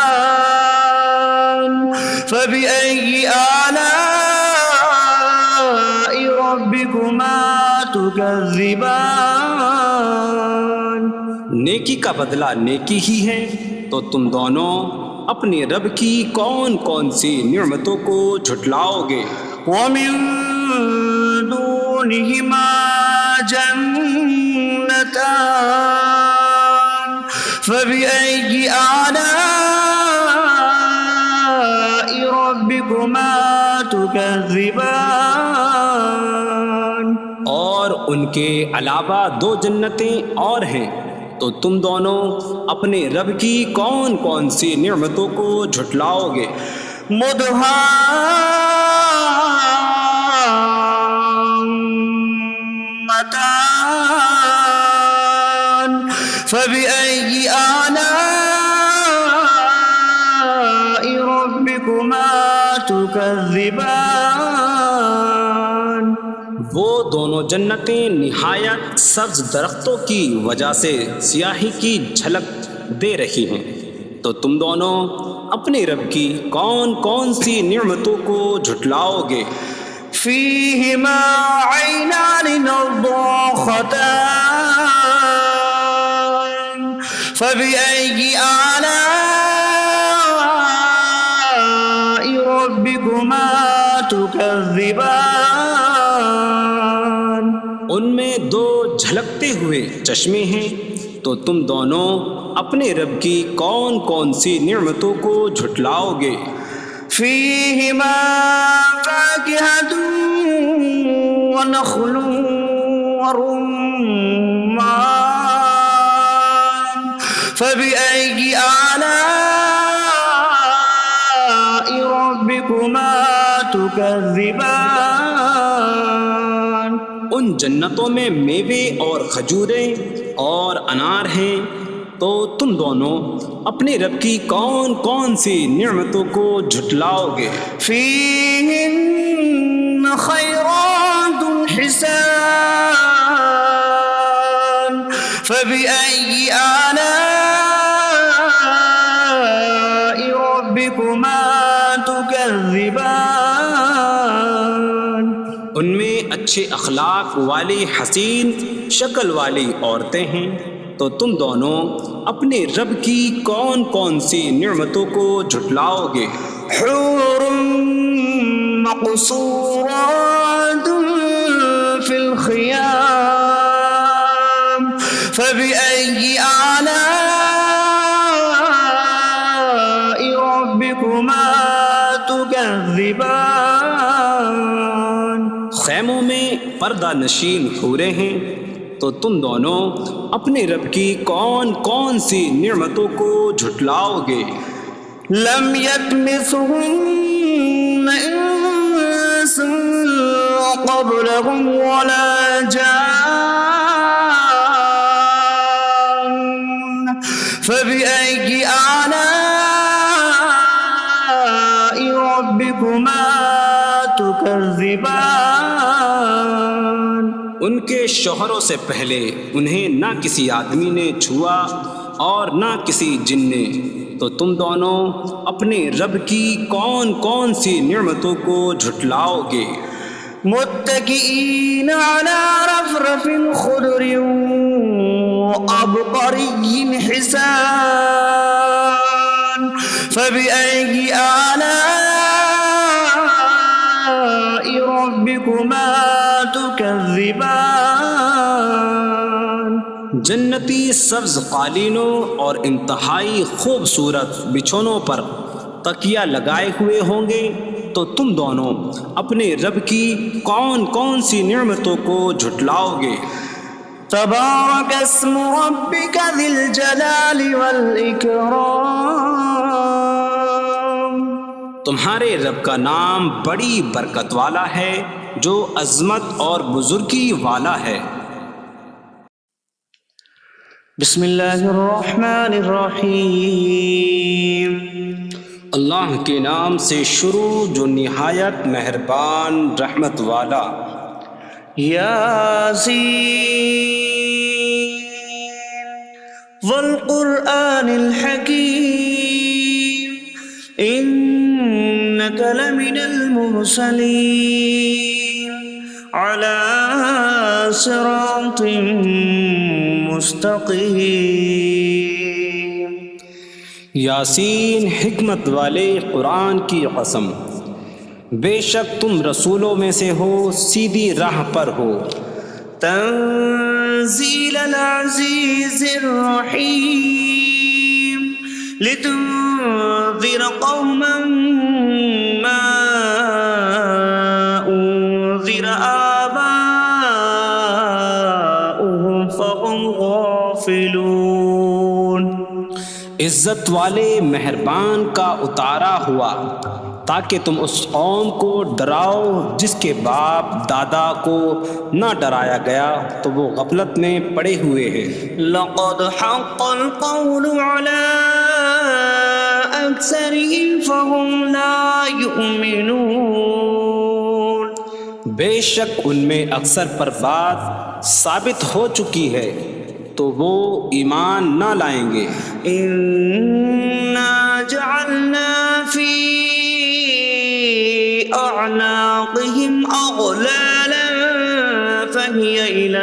فبأي آلاء ربكما تكذبان. نیکی کا بدلہ نیکی ہی ہے، تو تم دونوں اپنے رب کی کون کون سی نعمتوں کو جھٹلاؤ گے؟ ومن دونهما جنتان. فبأي آلاء ربكما تكذبان. اور ان کے علاوہ دو جنتیں اور ہیں، تو تم دونوں اپنے رب کی کون کون سی نعمتوں کو جھٹلاؤ گے؟ مدهامتان. فبأي آلاء ربكما تكذبان. وہ دونوں جنتیں نہایت سبز درختوں کی وجہ سے سیاہی کی جھلک دے رہی ہیں، تو تم دونوں اپنے رب کی کون کون سی نعمتوں کو جھٹلاؤ گے؟ فيهما عينان نضاختان. فبأي آلاء ربكما تكذبان. ان میں دو جھلکتے ہوئے چشمے ہیں، تو تم دونوں اپنے رب کی کون کون سی نعمتوں کو جھٹلاؤ گے؟ فيهما فاكهة ونخل ورمان. فبأي آلاء ربكما تكذبان. ان جنتوں میں میوے اور کھجوریں اور انار ہیں، تو تم دونوں اپنے رب کی کون کون سی نعمتوں کو جھٹلاؤ گے؟ فيهن خيرات حسان. فبأي آلاء ربكما تكذبان. ان میں اچھے اخلاق والی حسین شکل والی عورتیں ہیں، تو تم دونوں اپنے رب کی کون کون سی نعمتوں کو جھٹلاؤ گے؟ حور مقصورات في الخيام. فبأي آلاء ربكما تكذبان. خیموں میں پردہ نشین حوریں ہیں، تو تم دونوں اپنے رب کی کون کون سی نعمتوں کو جھٹلاؤ گے؟ لم يطمثهن انس قبلهم ولا جان. فبأي آلاء ربكما تكذبان. ان کے شوہروں سے پہلے انہیں نہ کسی آدمی نے چھوا اور نہ کسی جن نے، تو تم دونوں اپنے رب کی کون کون سی نعمتوں کو جھٹلاؤ گے؟ متكئين على رفرف خضر وعبقري حسان. فبأي آلاء ربكما تكذبان. جنتی سبز قالینوں اور انتہائی خوبصورت بچھونوں پر تکیہ لگائے ہوئے ہوں گے، تو تم دونوں اپنے رب کی کون کون سی نعمتوں کو جھٹلاؤ گے؟ تبارك اسم ربك ذي الجلال والإكرام. تمہارے رب کا نام بڑی برکت والا ہے جو عظمت اور بزرگی والا ہے۔ بسم اللہ الرحمن الرحیم۔ اللہ کے نام سے شروع جو نہایت مہربان رحمت والا۔ یاسین والقرآن الحکیم انک لمن المرسلین علی صراط مستقیم۔ یاسین حکمت والے قرآن کی قسم، بے شک تم رسولوں میں سے ہو، سیدھی راہ پر ہو۔ تنزیل العزیز الرحیم لتنذر قوما ما انذر آباؤهم فهم غافلون۔ عزت والے مہربان کا اتارا ہوا تاکہ تم اس قوم کو ڈراؤ جس کے باپ دادا کو نہ ڈرایا گیا تو وہ غفلت میں پڑے ہوئے ہیں۔ لقد حق القول على أكثرهم فهم لا يؤمنون۔ بے شک ان میں اکثر پر بات ثابت ہو چکی ہے تو وہ ایمان نہ لائیں گے۔ إنا جعلنا في أعناقهم أغلالا فهي إلى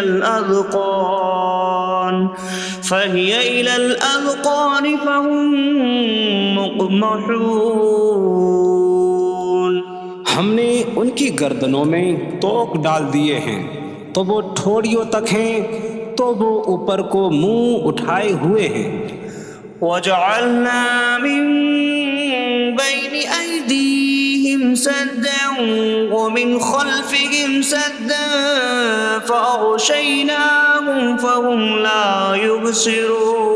الأذقان فهم مقمحون۔ ہم نے ان کی گردنوں میں توق ڈال دیے ہیں تو وہ ٹھوڑیوں تک ہیں تو وہ اوپر کو منہ اٹھائے ہوئے ہیں۔ وجعلنا من بين أيديهم سدا ومن خلفهم سدا فأغشيناهم فهم لا يبصرون۔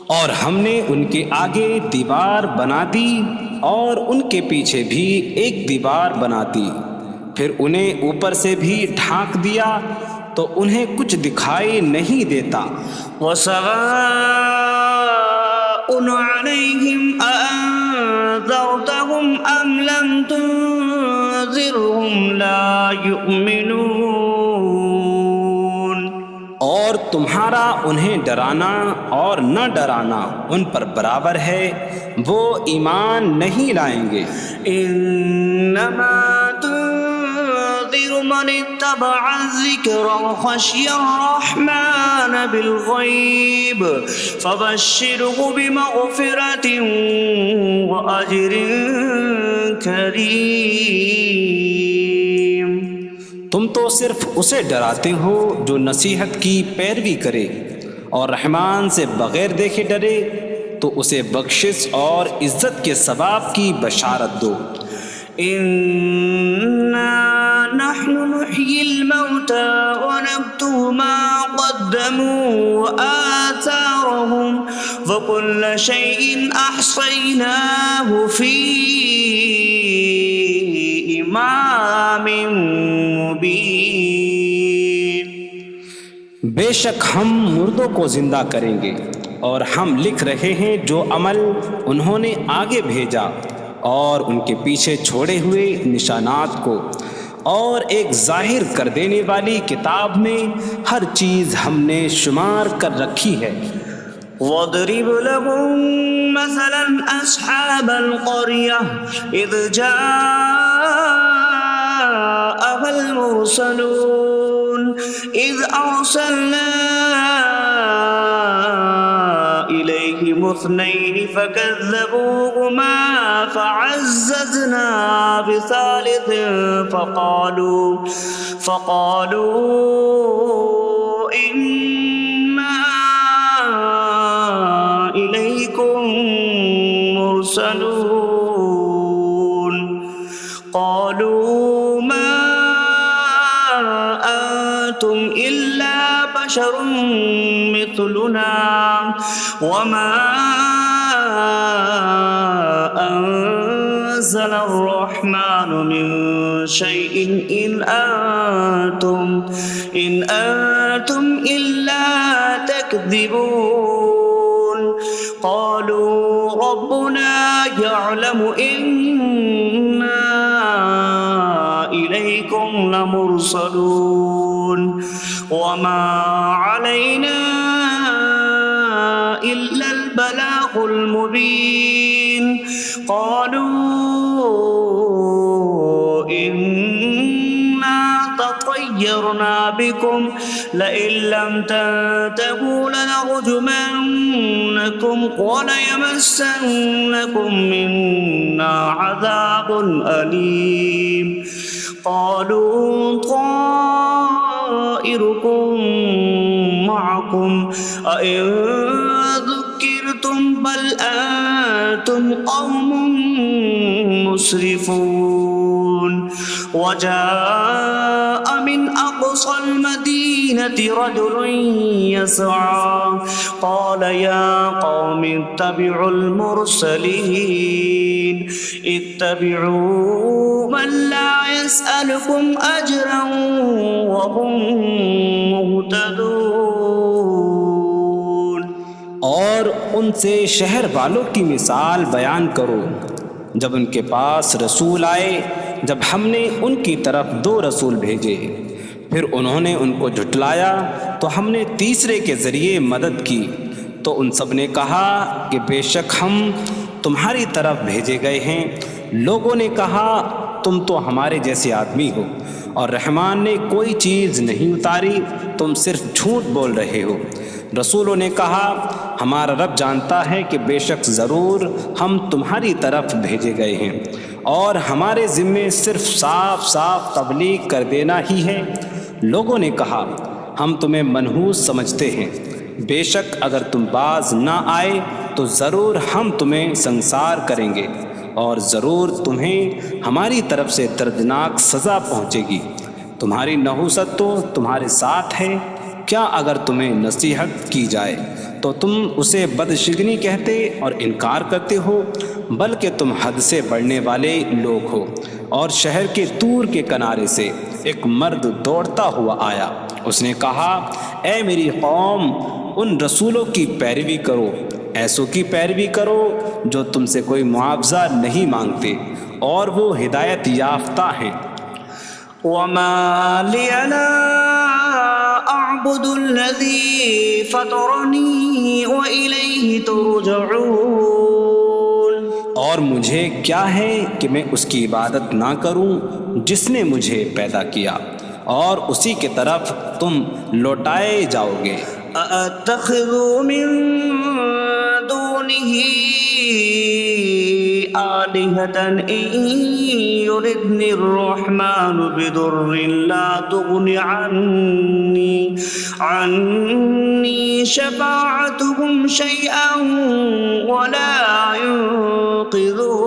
اور ہم نے ان کے آگے دیوار بنا دی اور ان کے پیچھے بھی ایک دیوار بنا دی، پھر انہیں اوپر سے بھی ڈھانک دیا تو انہیں کچھ دکھائی نہیں دیتا۔ وسواء عليهم أأنذرتهم أم لم تنذرهم لا يؤمنون۔ اور تمہارا انہیں ڈرانا اور نہ ڈرانا ان پر برابر ہے، وہ ایمان نہیں لائیں گے۔ انما تنذر من اتبع الذکر وخشی الرحمن بالغیب فبشره بمغفرة وأجر کریم۔ تم تو صرف اسے ڈراتے ہو جو نصیحت کی پیروی کرے اور رحمان سے بغیر دیکھے ڈرے، تو اسے بخشش اور عزت کے ثواب کی بشارت دو۔ إنا نحن نحيي الموتى ونكتب ما قدموا وآثارهم وكل شيء أحصيناه في إمام مبين۔ بے شک ہم مردوں کو زندہ کریں گے اور ہم لکھ رہے ہیں جو عمل انہوں نے آگے بھیجا اور ان کے پیچھے چھوڑے ہوئے نشانات کو، اور ایک ظاہر کر دینے والی کتاب میں ہر چیز ہم نے شمار کر رکھی ہے۔ واضرب لهم مثلا أصحاب القرية إذ جاءها المرسلون إذ أرسلنا إليهم اثنين فكذبوهما فعززنا بثالث فقالوا إنا إليكم مرسلون قالوا ما أنتم إلا بشر مثلنا وما أنزل الرحمن من شيء إن أنتم إلا تكذبون قالوا ربنا يعلم إنا إليكم لمرسلون وما علينا إلا البلاغ المبين قالوا إنا تطيرنا بكم لئن لم تنتهوا لنرجمنكم وليمسنكم منا عذاب أليم قالوا طائركم معكم أئن ذكرتم بل أنتم قوم مسرفون وجاء من أقصى المدينة رجل يسعى قال يا قوم اتبعوا المرسلين اتبعوا من لا يسألكم أجرا وهم مهتدون اور ان سے شہر والوں کی مثال بیان کرو جب ان کے پاس رسول آئے جب ہم نے ان کی طرف 2 رسول بھیجے پھر انہوں نے ان کو جھٹلایا تو ہم نے تیسرے کے ذریعے مدد کی تو ان سب نے کہا کہ بے شک ہم تمہاری طرف بھیجے گئے ہیں لوگوں نے کہا تم تو ہمارے جیسے آدمی ہو اور رحمان نے کوئی چیز نہیں اتاری تم صرف جھوٹ بول رہے ہو رسولوں نے کہا ہمارا رب جانتا ہے کہ بے شک ضرور ہم تمہاری طرف بھیجے گئے ہیں اور ہمارے ذمے صرف صاف صاف تبلیغ کر دینا ہی ہے لوگوں نے کہا ہم تمہیں منحوس سمجھتے ہیں بے شک اگر تم باز نہ آئے تو ضرور ہم تمہیں سنسار کریں گے اور ضرور تمہیں ہماری طرف سے دردناک سزا پہنچے گی تمہاری نحوست تو تمہارے ساتھ ہے کیا اگر تمہیں نصیحت کی جائے تو تم اسے بدشگنی کہتے اور انکار کرتے ہو بلکہ تم حد سے بڑھنے والے لوگ ہو اور شہر کے دور کے کنارے سے ایک مرد دوڑتا ہوا آیا اس نے کہا اے میری قوم ان رسولوں کی پیروی کرو ایسوں کی پیروی کرو جو تم سے کوئی معاوضہ نہیں مانگتے اور وہ ہدایت یافتہ ہیں وما لي لا أعبد الذي فطرني وإليه ترجعون اور مجھے کیا ہے کہ میں اس کی عبادت نہ کروں جس نے مجھے پیدا کیا اور اسی کی طرف تم لوٹائے جاؤ گے أأتخذ من دونه آلهة إن يردني الرحمن بضر لا تغن عني شفاعتهم شيئا ولا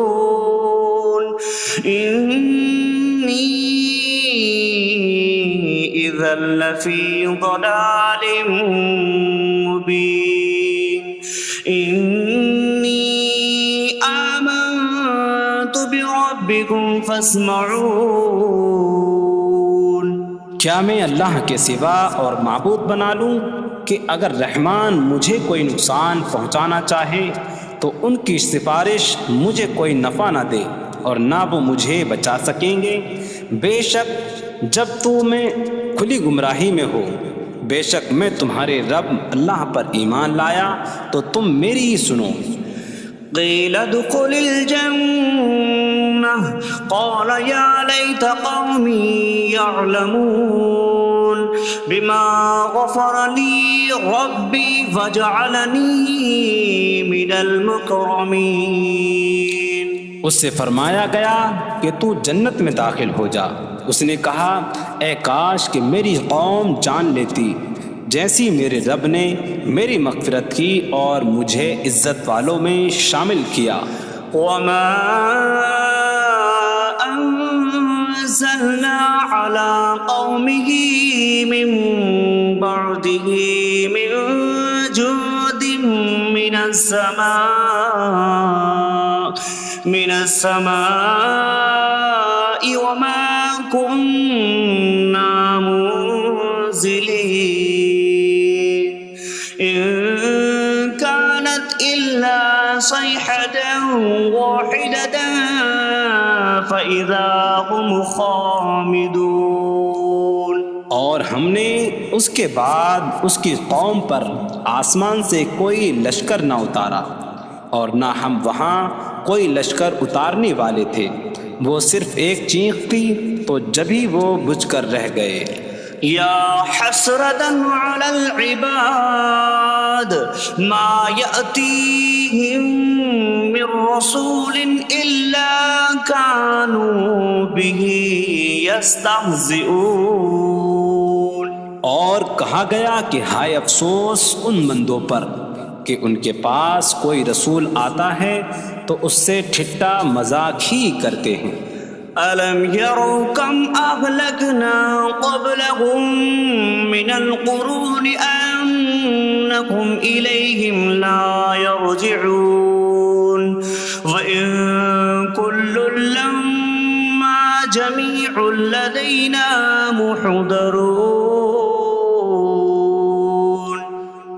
ينقذون إني إذا لفي ضلال مبين إني آمنت بربكم فاسمعون کیا میں اللہ کے سوا اور معبود بنا لوں کہ اگر رحمان مجھے کوئی نقصان پہنچانا چاہے تو ان کی سفارش مجھے کوئی نفع نہ دے اور نہ وہ مجھے بچا سکیں گے بے شک جب میں کھلی گمراہی میں ہو بے شک میں تمہارے رب اللہ پر ایمان لایا تو تم میری ہی سنو قيل ادخل الجنة قال يا ليت قومي يعلمون بما غفر لي ربي فجعلني من المكرمين اس سے فرمایا گیا کہ تو جنت میں داخل ہو جا اس نے کہا اے کاش کہ میری قوم جان لیتی جیسی میرے رب نے میری مغفرت کی اور مجھے عزت والوں میں شامل کیا وما أنزلنا على قومه من بعده من جود من من السماء وما كنا منزلين إن كانت إلا صيحة واحدة فإذا هم خامدون۔ اور ہم نے اس کے بعد اس کی قوم پر آسمان سے کوئی لشکر نہ اتارا، اور نہ ہم وہاں کوئی لشکر اتارنے والے تھے، وہ صرف ایک چیخ تھی تو جبھی وہ بجھ کر رہ گئے۔ یا حسرتاً علی العباد ما یأتیہم من رسول الا کانوا بہ یستہزئون۔ اور کہا گیا کہ ہائے افسوس ان بندوں پر کہ ان کے پاس کوئی رسول آتا ہے تو اس سے ٹھٹا مذاق ہی کرتے ہیں۔ أَلَمْ يَرَوْا كَمْ أَهْلَكْنَا قَبْلَهُمْ مِنَ الْقُرُونِ أَنَّكُمْ إِلَيْهِمْ لَا يَرْجِعُونَ وَإِن كُلٌّ لَمَّا جَمِيعٌ لَدَيْنَا مُحْضَرُونَ۔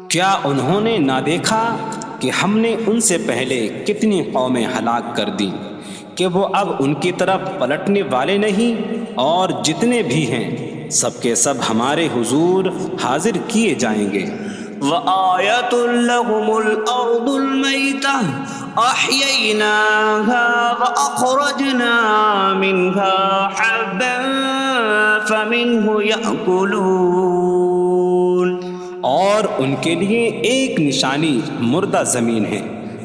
کیا انہوں نے نہ دیکھا کہ ہم نے ان سے پہلے کتنی قومیں ہلاک کر دیں کہ وہ اب ان کی طرف پلٹنے والے نہیں، اور جتنے بھی ہیں سب کے سب ہمارے حضور حاضر کیے جائیں گے۔ وَآیَةٌ لَهُمُ الْأَرْضُ الْمَيْتَةُ أَحْيَيْنَاهَا وَأَخْرَجْنَا مِنْهَا حَبًّا فَمِنْهُ يَأْكُلُونَ۔ اور ان کے لیے ایک نشانی مردہ زمین ہے،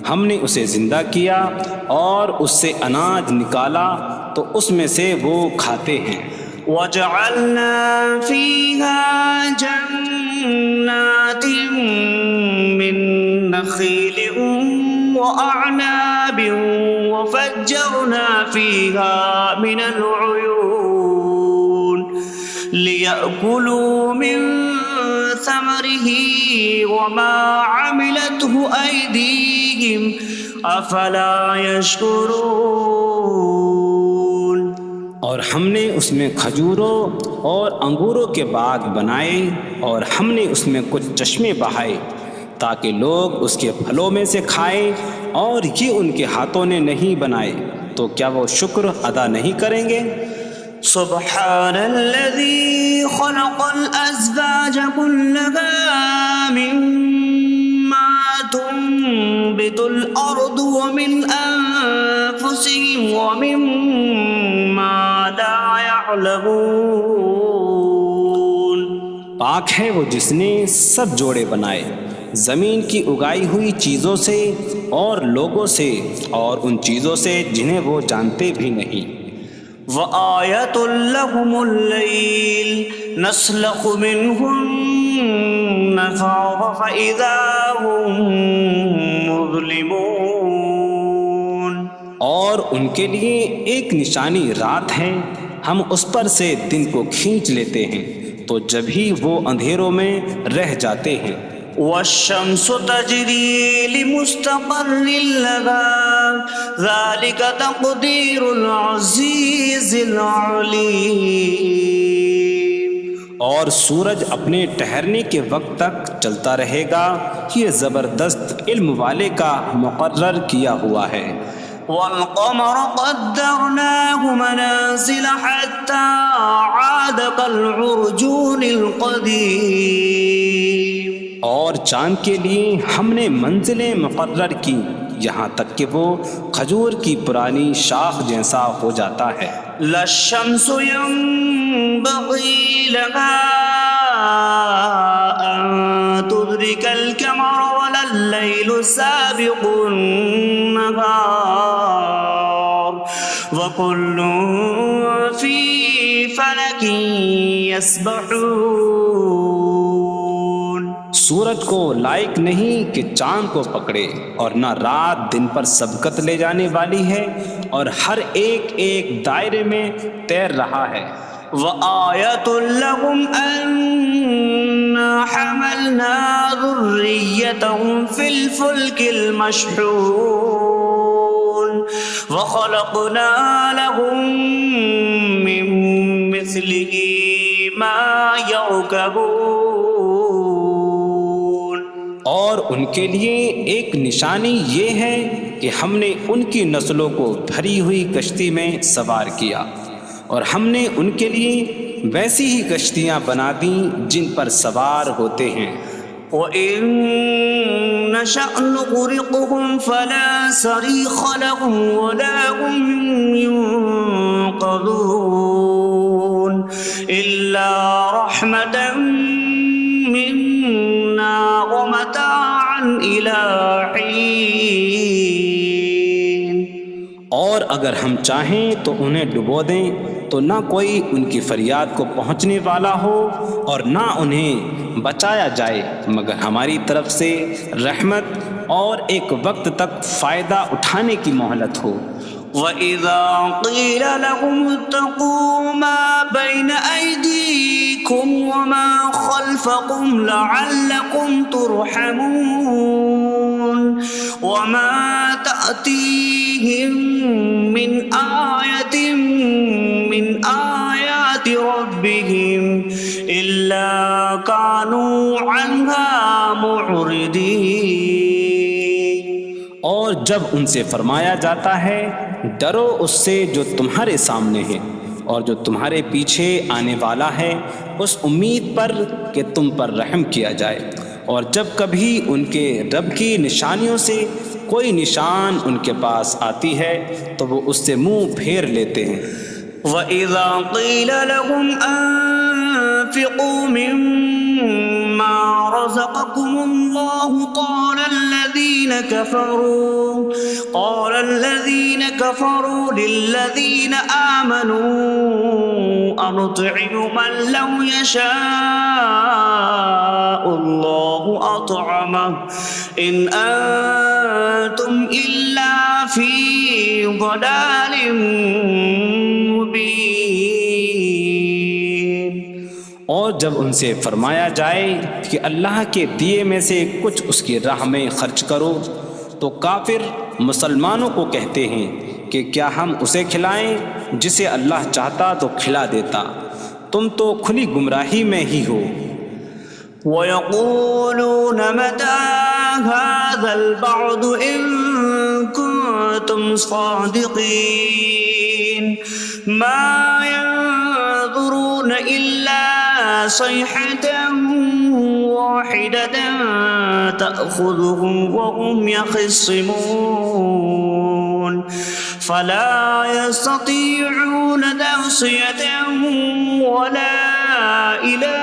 ہم نے اسے زندہ کیا اور اس سے اناج نکالا تو اس میں سے وہ کھاتے ہیں۔ وَجَعَلْنَا فِيهَا جَنَّاتٍ مِّن نَخِيلٍ وَأَعْنَابٍ وَفَجَّرْنَا فِيهَا مِنَ الْعُيُونِ لِيَأْكُلُوا مِن ثمره وما عملته أيديهم أفلا يشكرون۔ اور ہم نے اس میں کھجوروں اور انگوروں کے باغ بنائے، اور ہم نے اس میں کچھ چشمے بہائے تاکہ لوگ اس کے پھلوں میں سے کھائیں، اور یہ ان کے ہاتھوں نے نہیں بنائے، تو کیا وہ شکر ادا نہیں کریں گے؟ سبحان الذي خلق الأزواج كلها مما تنبت الأرض ومن أنفسهم ومما لا يعلمون۔ پاک ہے وہ جس نے سب جوڑے بنائے زمین کی اگائی ہوئی چیزوں سے اور لوگوں سے، اور ان چیزوں سے جنہیں وہ جانتے بھی نہیں۔ وَآیَةٌ لَهُمُ اللَّيْلُ نَسْلَخُ مِنْهُ النَّهَارَ فَإِذَا هُمْ مُظْلِمُونَ۔ اور ان کے لیے ایک نشانی رات ہے، ہم اس پر سے دن کو کھینچ لیتے ہیں تو جبھی وہ اندھیروں میں رہ جاتے ہیں۔ وَالشَّمْسُ تَجْرِي لِمُسْتَقَرٍّ لَهَا ذَلِكَ تَقْدِيرُ الْعَزِيزِ الْعَلِيمِ۔ اور سورج اپنے ٹھہرنے کے وقت تک چلتا رہے گا، یہ زبردست علم والے کا مقرر کیا ہوا ہے۔ وَالْقَمَرَ قَدَّرْنَاهُ مَنَازِلَ حَتَّى عَادَ كَالْعُرْجُونِ الْقَدِيمِ۔ اور چاند کے لیے ہم نے منزلیں مقرر کی یہاں تک کہ وہ کھجور کی پرانی شاخ جیسا ہو جاتا ہے۔ لا الشمس ينبغي لها أن تدرك القمر ولا الليل سابق النهار وكل في فلك يسبحون۔ سورج کو لائق نہیں کہ چاند کو پکڑے، اور نہ رات دن پر سبقت لے جانے والی ہے، اور ہر ایک ایک دائرے میں تیر رہا ہے۔ وَآیَةٌ لَهُمْ أَنَّا حملنا ذريتهم في الفلك المشحون وخلقنا لهم من مثله ما يركبون۔ اور ان کے لیے ایک نشانی یہ ہے کہ ہم نے ان کی نسلوں کو بھری ہوئی کشتی میں سوار کیا، اور ہم نے ان کے لیے ویسی ہی کشتیاں بنا دیں جن پر سوار ہوتے ہیں۔ وَإِن نَّشَأْ نُغْرِقْهُمْ فَلَا صَرِيخَ لَهُمْ وَلَا هُمْ يُنقَذُونَ إِلَّا رَحْمَةً مِّنَّا وَمَتَاعًا إِلَىٰ حِينٍ۔ اور اگر ہم چاہیں تو انہیں ڈبو دیں تو نہ کوئی ان کی فریاد کو پہنچنے والا ہو اور نہ انہیں بچایا جائے مگر ہماری طرف سے رحمت اور ایک وقت تک فائدہ اٹھانے کی مہلت ہو۔ وَإِذَا قِيلَ لَهُمُ اتَّقُوا مَا بَيْنَ أَيْدِيكُمْ وَمَا خَلْفَكُمْ لَعَلَّكُمْ تُرْحَمُونَ وَمَا تَأْتِيهِم مِّنْ آيَةٍ مِّنْ آيَاتِ رَبِّهِمْ إِلَّا كَانُوا عَنْهَا مُعْرِضِينَ۔ اور جب ان سے فرمایا جاتا ہے ڈرو اس سے جو تمہارے سامنے ہے اور جو تمہارے پیچھے آنے والا ہے، اس امید پر کہ تم پر رحم کیا جائے، اور جب کبھی ان کے رب کی نشانیوں سے کوئی نشان ان کے پاس آتی ہے تو وہ اس سے منہ پھیر لیتے ہیں۔ وَإِذَا قِيلَ لَهُمْ أَنفِقُوا مِمَّا رَزَقَكُمُ اللَّهُ قَالَ الَّذِينَ كَفَرُوا لِلَّذِينَ آمَنُوا أَنُطْعِمُ مَن لَّوْ يَشَاءُ اللَّهُ أَطْعَمَهُ إِنْ أَنتُمْ إِلَّا فِي ضَلَالٍ مبین۔ اور جب ان سے فرمایا جائے کہ اللہ کے دیے میں سے کچھ اس کی راہ میں خرچ کرو تو کافر مسلمانوں کو کہتے ہیں کہ کیا ہم اسے کھلائیں جسے اللہ چاہتا تو کھلا دیتا، تم تو کھلی گمراہی میں ہی ہو۔ وَيَقُولُونَ مَتَىٰ هَٰذَا الْوَعْدُ إِن كُنتُمْ صَادِقِينَ مَا يَنظُرُونَ إِلَّا صَيْحَةً وَاحِدَةً تَأْخُذُهُمْ وَهُمْ يَخِصِّمُونَ فَلَا يَسْتَطِيعُونَ تَوْصِيَةً وَلَا إِلَىٰ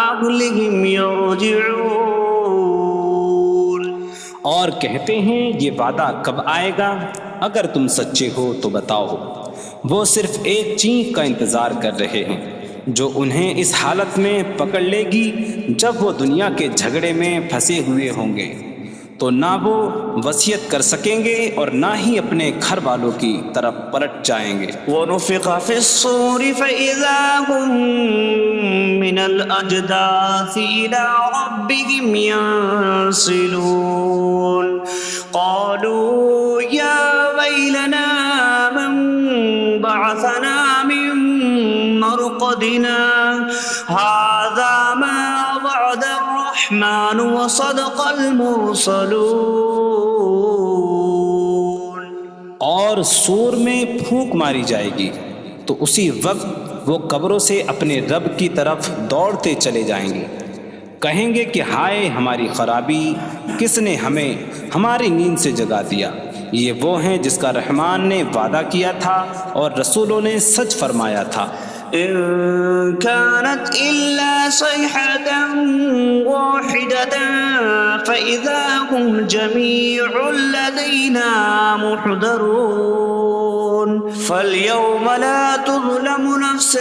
أَهْلِهِمْ يَرْجِعُونَ۔ اور کہتے ہیں یہ وعدہ کب آئے گا؟ اگر تم سچے ہو تو بتاؤ۔ وہ صرف ایک چینخ کا انتظار کر رہے ہیں جو انہیں اس حالت میں پکڑ لے گی جب وہ دنیا کے جھگڑے میں پھنسے ہوئے ہوں گے، تو نہ وہ وصیت کر سکیں گے اور نہ ہی اپنے گھر والوں کی طرف پلٹ جائیں گے۔ وَنُفِخَ فِي الصُّورِ فَإِذَا هُم مِّنَ الْأَجْدَاثِ إِلَىٰ رَبِّهِمْ يَنسِلُونَ قَالُوا يَا وَيْلَنَا مَن بَعَثَنَا مِن مَّرْقَدِنَا هَٰذَا مَا وَعَدَ الرَّحْمَٰنُ وَصَدَقَ الْمُرْسَلُونَ۔ اور سور میں پھونک ماری جائے گی تو اسی وقت وہ قبروں سے اپنے رب کی طرف دوڑتے چلے جائیں گے، کہیں گے کہ ہائے ہماری خرابی، کس نے ہمیں ہماری نیند سے جگا دیا۔ یہ وہ ہیں جس کا رحمان نے وعدہ کیا تھا اور رسولوں نے سچ فرمایا تھا۔ إن كانت إلا صيحة واحدة فإذا هم جميع لدينا محضرون فاليوم لا تظلم نفس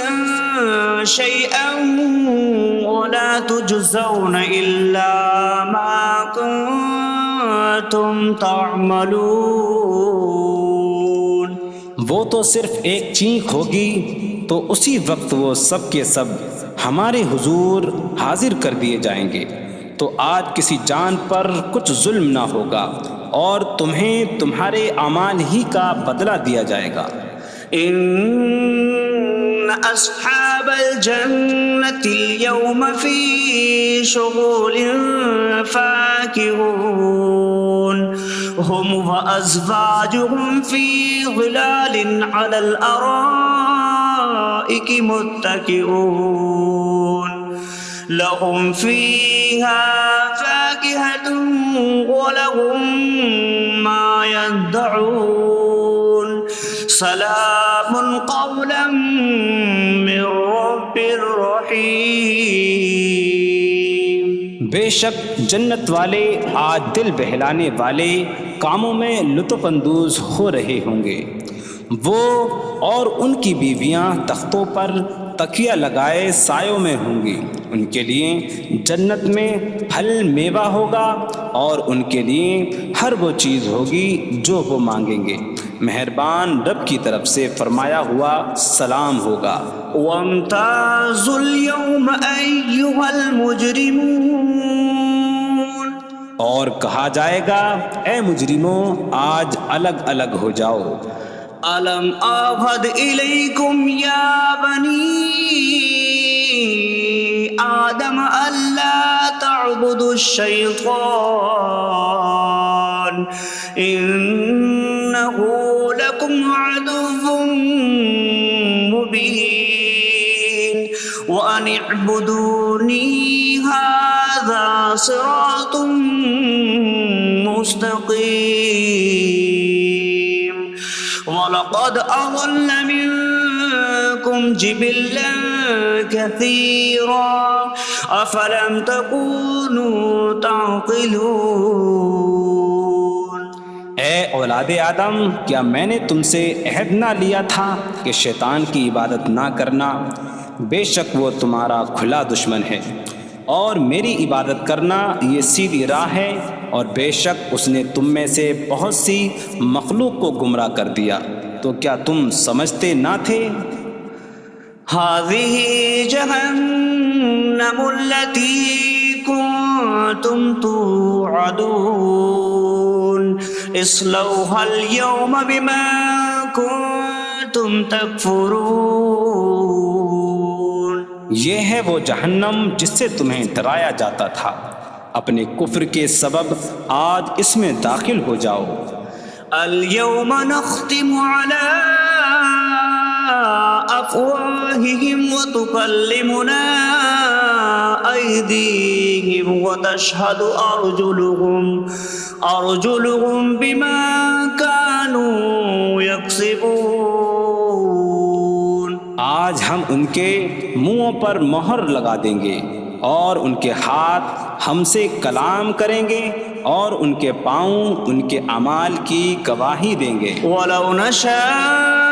شيئا ولا تجزون إلا ما كنتم تعملون۔ وہ تو صرف ایک چینخ ہوگی تو اسی وقت وہ سب کے سب ہمارے حضور حاضر کر دیے جائیں گے۔ تو آج کسی جان پر کچھ ظلم نہ ہوگا اور تمہیں تمہارے اعمال ہی کا بدلہ دیا جائے گا۔ إن أصحاب الجنة اليوم في شغل فاكهون هم وأزواجهم في ظلال على الأرائك متكئون لهم فيها فاكهة ولهم ما يدعون سلام قولا من رب رحیم۔ بے شک جنت والے آج دل بہلانے والے کاموں میں لطف اندوز ہو رہے ہوں گے۔ وہ اور ان کی بیویاں تختوں پر تکیہ لگائے سایوں میں ہوں گی۔ ان کے لیے جنت میں پھل میوہ ہوگا اور ان کے لیے ہر وہ چیز ہوگی جو وہ مانگیں گے۔ مہربان رب کی طرف سے فرمایا ہوا سلام ہوگا۔ وامتازوا اليوم أيها المجرمون، اور کہا جائے گا اے مجرموں آج الگ الگ ہو جاؤ۔ ألم أعهد إليكم يا بني آدم ألا تعبدوا الشيطان إنه لكم عدو مبين وأن اعبدوني هذا صراط مستقيم وَلَقَدْ أَضَلَّ مِنكُمْ جِبِلًّا كَثِيرًا أَفَلَمْ تَكُونُوا تَعْقِلُونَ۔ اے اولاد آدم، کیا میں نے تم سے عہد نہ لیا تھا کہ شیطان کی عبادت نہ کرنا؟ بے شک وہ تمہارا کھلا دشمن ہے، اور میری عبادت کرنا یہ سیدھی راہ ہے، اور بے شک اس نے تم میں سے بہت سی مخلوق کو گمراہ کر دیا، تو کیا تم سمجھتے نہ تھے؟ هذه جهنم التي كنتم توعدون اصلوها اليوم بما كنتم تكفرون۔ یہ ہے وہ جہنم جس سے تمہیں ڈرایا جاتا تھا، اپنے کفر کے سبب آج اس میں داخل ہو جاؤ۔ اليوم نختم على أفواههم وتكلمنا أيديهم وتشهد أرجلهم بما كانوا يكسبون۔ آج ہم ان کے منہوں پر مہر لگا دیں گے، اور ان کے ہاتھ ہم سے کلام کریں گے، اور ان کے پاؤں ان کے اعمال کی گواہی دیں گے۔ وَلَوْ نَشَاءُ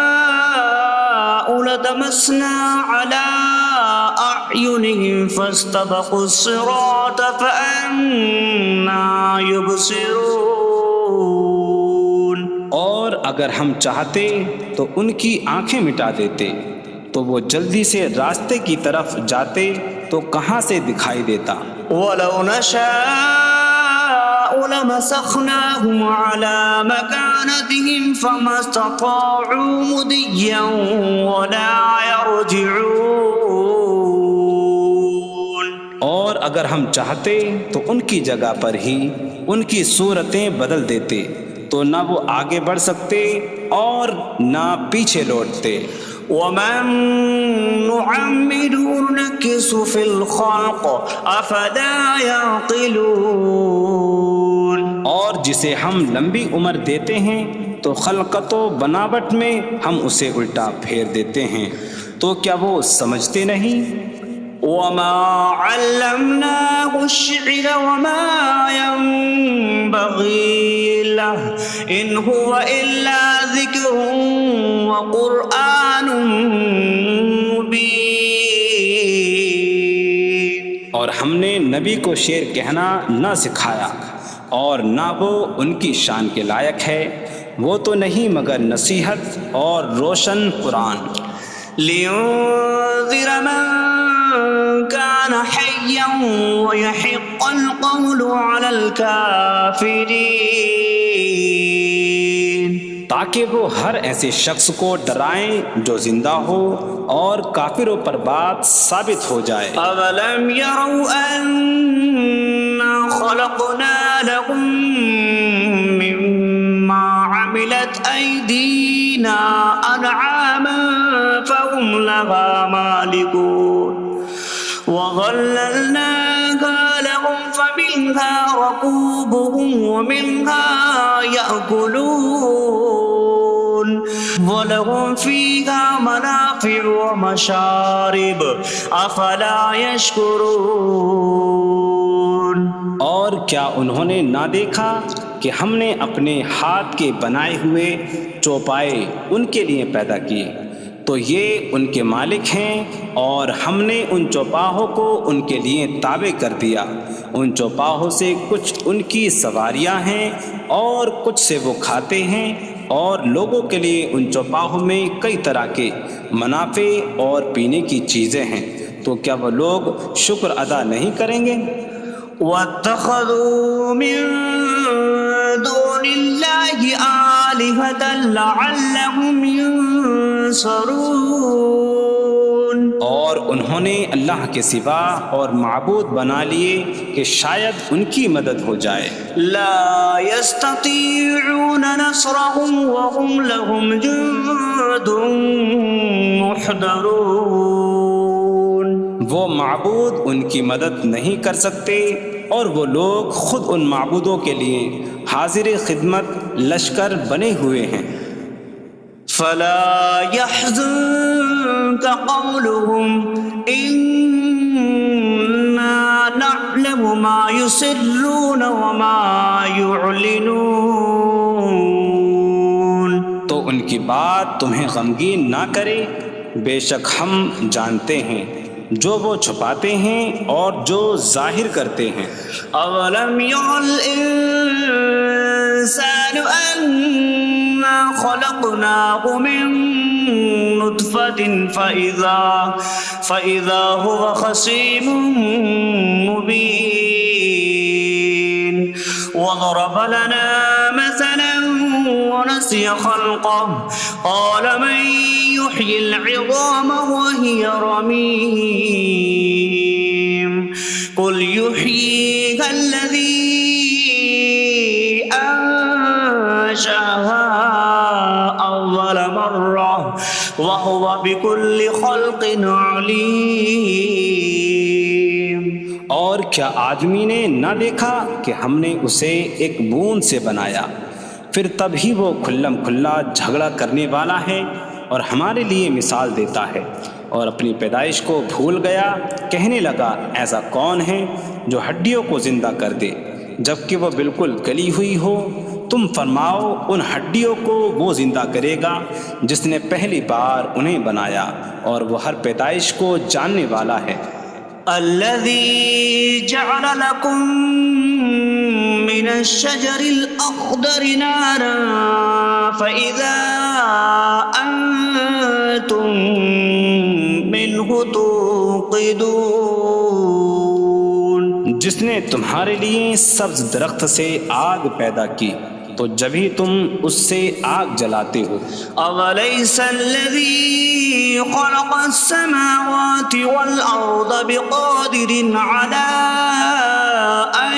لَطَمَسْنَا عَلَىٰ أَعْيُنِهِمْ فَاسْتَبَقُوا الصِّرَاطَ فَأَنَّىٰ يُبْصِرُونَ۔ اور اگر ہم چاہتے تو ان کی آنکھیں مٹا دیتے، تو وہ جلدی سے راستے کی طرف جاتے تو کہاں سے دکھائی دیتا۔ وَلَوْ نَشَاءُ لَمَسَخْنَاهُمْ عَلَىٰ مَكَانَتِهِمْ فَمَا اسْتَطَاعُوا مُضِيًّا وَلَا يَرْجِعُونَ۔ اور اگر ہم چاہتے تو ان کی جگہ پر ہی ان کی صورتیں بدل دیتے، تو نہ وہ آگے بڑھ سکتے اور نہ پیچھے لوٹتے۔ وَمَن نُّعَمِّرْهُ نُنَكِّسْهُ فِي الْخَلْقِ أَفَلَا يَعْقِلُونَ۔ اور جسے ہم لمبی عمر دیتے ہیں تو خلقت و بناوٹ میں ہم اسے الٹا پھیر دیتے ہیں، تو کیا وہ سمجھتے نہیں؟ وَمَا عَلَّمْنَاهُ الشِّعْرَ وَمَا يَنبَغِي لَهُ إِنْ هُوَ إِلَّا ذِكْرٌ وَقُرْآنٌ مُّبِينٌ۔ اور ہم نے نبی کو شعر کہنا نہ سکھایا، اور نہ وہ ان کی شان کے لائق ہے، وہ تو نہیں مگر نصیحت اور روشن قرآن۔ لينذر من كان حيا ويحق القول على الكافرين، تاکہ وہ ہر ایسے شخص کو ڈرائیں جو زندہ ہو اور کافروں پر بات ثابت ہو جائے۔ أولم يروا أنا خلقنا لهم مما عملت أيدينا أنعاما فهم لها مالكون وظللناها لهم فمنها ركوبهم ومنها يأكلون وَلَهُمْ فِيهَا مَنَافِعُ وَمَشَارِبُ أَفَلَا يَشْكُرُونَ۔ اور کیا انہوں نے نہ دیکھا کہ ہم نے اپنے ہاتھ کے بنائے ہوئے چوپائے ان کے لیے پیدا کیے، تو یہ ان کے مالک ہیں، اور ہم نے ان چوپاہوں کو ان کے لیے تابع کر دیا۔ ان چوپاہوں سے کچھ ان کی سواریاں ہیں اور کچھ سے وہ کھاتے ہیں، اور لوگوں کے لیے ان چوپاہوں میں کئی طرح کے منافع اور پینے کی چیزیں ہیں، تو کیا وہ لوگ شکر ادا نہیں کریں گے؟ وَاتَّخَذُوا مِن دُونِ اللَّهِ آلِهَةً لَعَلَّهُمْ يُنصَرُونَ، اور انہوں نے اللہ کے سوا اور معبود بنا لیے کہ شاید ان کی مدد ہو جائے۔ لا يستطيعون نصرهم وهم لهم جند محضرون، وہ معبود ان کی مدد نہیں کر سکتے، اور وہ لوگ خود ان معبودوں کے لیے حاضر خدمت لشکر بنے ہوئے ہیں۔ فلا يحزنك قولهم إنا نعلم ما يسرون وما يعلنون، تو ان کی بات تمہیں غمگین نہ کرے، بے شک ہم جانتے ہیں جو وہ چھپاتے ہیں اور جو ظاہر کرتے ہیں۔ أولم ير الإنسان أنا خلقناه من نطفة فإذا هو خصيم مبين وضرب لنا مثلا ونسي خلقه قال من يحيي العظام وهي رميم قل يحييها الذي أنشأها أول مرة وهو بكل خلق عليم۔ اور کیا آدمی نے نہ دیکھا کہ ہم نے اسے ایک بوند سے بنایا، پھر تب ہی وہ کھلم کھلا جھگڑا کرنے والا ہے اور ہمارے لیے مثال دیتا ہے، اور اپنی پیدائش کو بھول گیا، کہنے لگا ایسا کون ہے جو ہڈیوں کو زندہ کر دے جبکہ وہ بالکل گلی ہوئی ہو؟ تم فرماؤ ان ہڈیوں کو وہ زندہ کرے گا جس نے پہلی بار انہیں بنایا، اور وہ ہر پیدائش کو جاننے والا ہے۔ الذي جعل لكم من الشجر الأخضر نارا فإذا أنتم منه توقدون، جس نے تمہارے لیے سبز درخت سے آگ پیدا کی تو جبھی تم اس سے آگ جلاتے ہو۔ أوليس الذي خلق السماوات والأرض بقادر على أن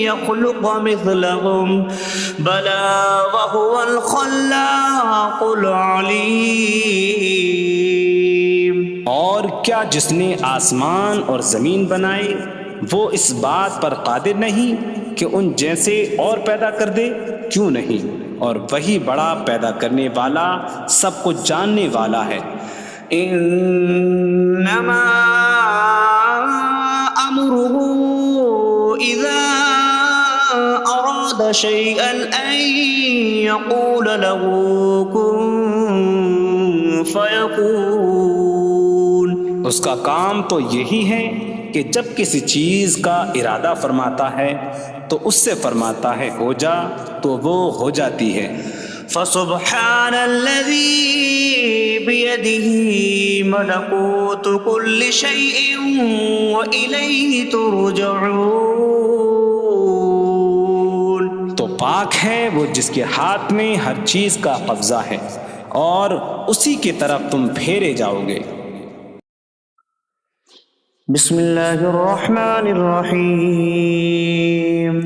يخلق مثلهم بلى وهو الخلاق العليم۔ اور کیا جس نے آسمان اور زمین بنائے وہ اس بات پر قادر نہیں کہ ان جیسے اور پیدا کر دے؟ کیوں نہیں، اور وہی بڑا پیدا کرنے والا، سب کچھ جاننے والا ہے۔ انما امره اذا اراد شيئا ان يقول له كن فيكون، اس کا کام تو یہی ہے کہ جب کسی چیز کا ارادہ فرماتا ہے تو اس سے فرماتا ہے ہو جا، تو وہ ہو جاتی ہے۔ فسبحان الذي بيده ملكوت كل شيء وإليه ترجعون. تو پاک ہے وہ جس کے ہاتھ میں ہر چیز کا قبضہ ہے اور اسی کی طرف تم پھیرے جاؤ گے. بسم اللہ الرحمن الرحیم.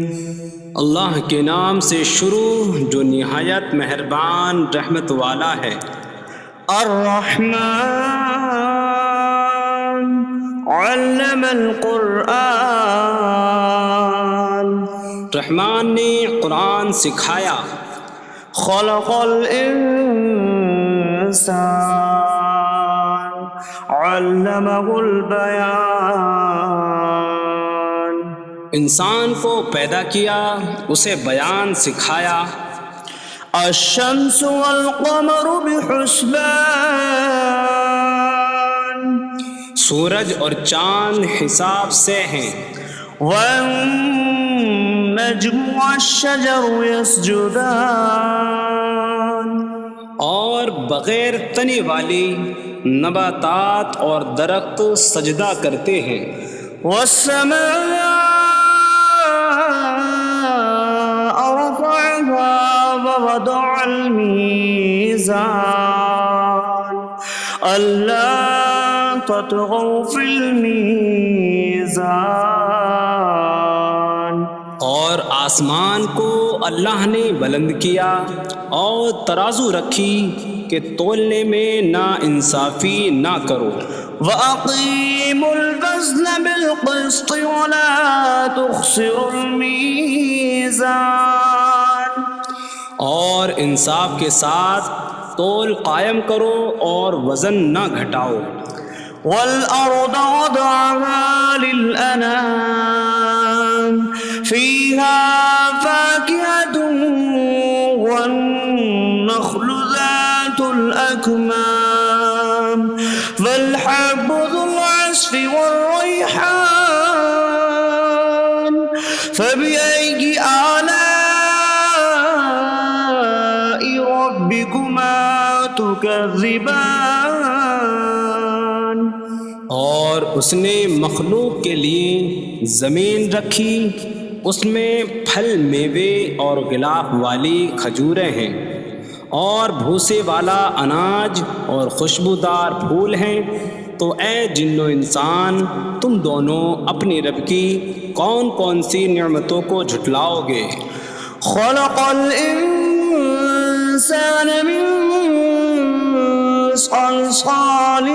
اللہ کے نام سے شروع جو نہایت مہربان رحمت والا ہے. الرحمن علم القرآن. رحمان نے قرآن سکھایا. خلق الانسان علمہ البیان. انسان کو پیدا کیا اسے بیان سکھایا. الشمس والقمر بحسبان. سورج اور چاند حساب سے ہیں. والنجم والشجر يسجدان. اور بغیر تنے والی نباتات اور درخت سجدہ کرتے ہیں. والسماء رفعها ووضع الميزان ألا تطغوا في الميزان. اور آسمان کو اللہ نے بلند کیا اور ترازو رکھی کہ تولنے میں نا انصافی نہ کرو. وَأَقِيمُوا الْوَزْنَ بِالْقِسْطِ وَلَا تُخْسِرُوا الْمِيزَانَ. اور انصاف کے ساتھ تول قائم کرو اور وزن نہ گھٹاؤ. وَالْأَرْضَ وَضَعَهَا لِلْأَنَامِ فِيهَا فَاكِهَةٌ وَالنَّخْلُ ذَاتُ الْأَكْمَامِ وَالْحَبُّ ذُو الْعَصْفِ وَالرَّيْحَانُ فَبِأَيِّ آلَاءِ رَبِّكُمَا تُكَذِّبَانِ. اور اس نے مخلوق کے لیے زمین رکھی، اس میں پھل میوے اور غلاف والی کھجوریں ہیں اور بھوسے والا اناج اور خوشبودار پھول ہیں. تو اے جن و انسان تم دونوں اپنی رب کی کون کون سی نعمتوں کو جھٹلاؤ گے. خلق الانسان من صلصال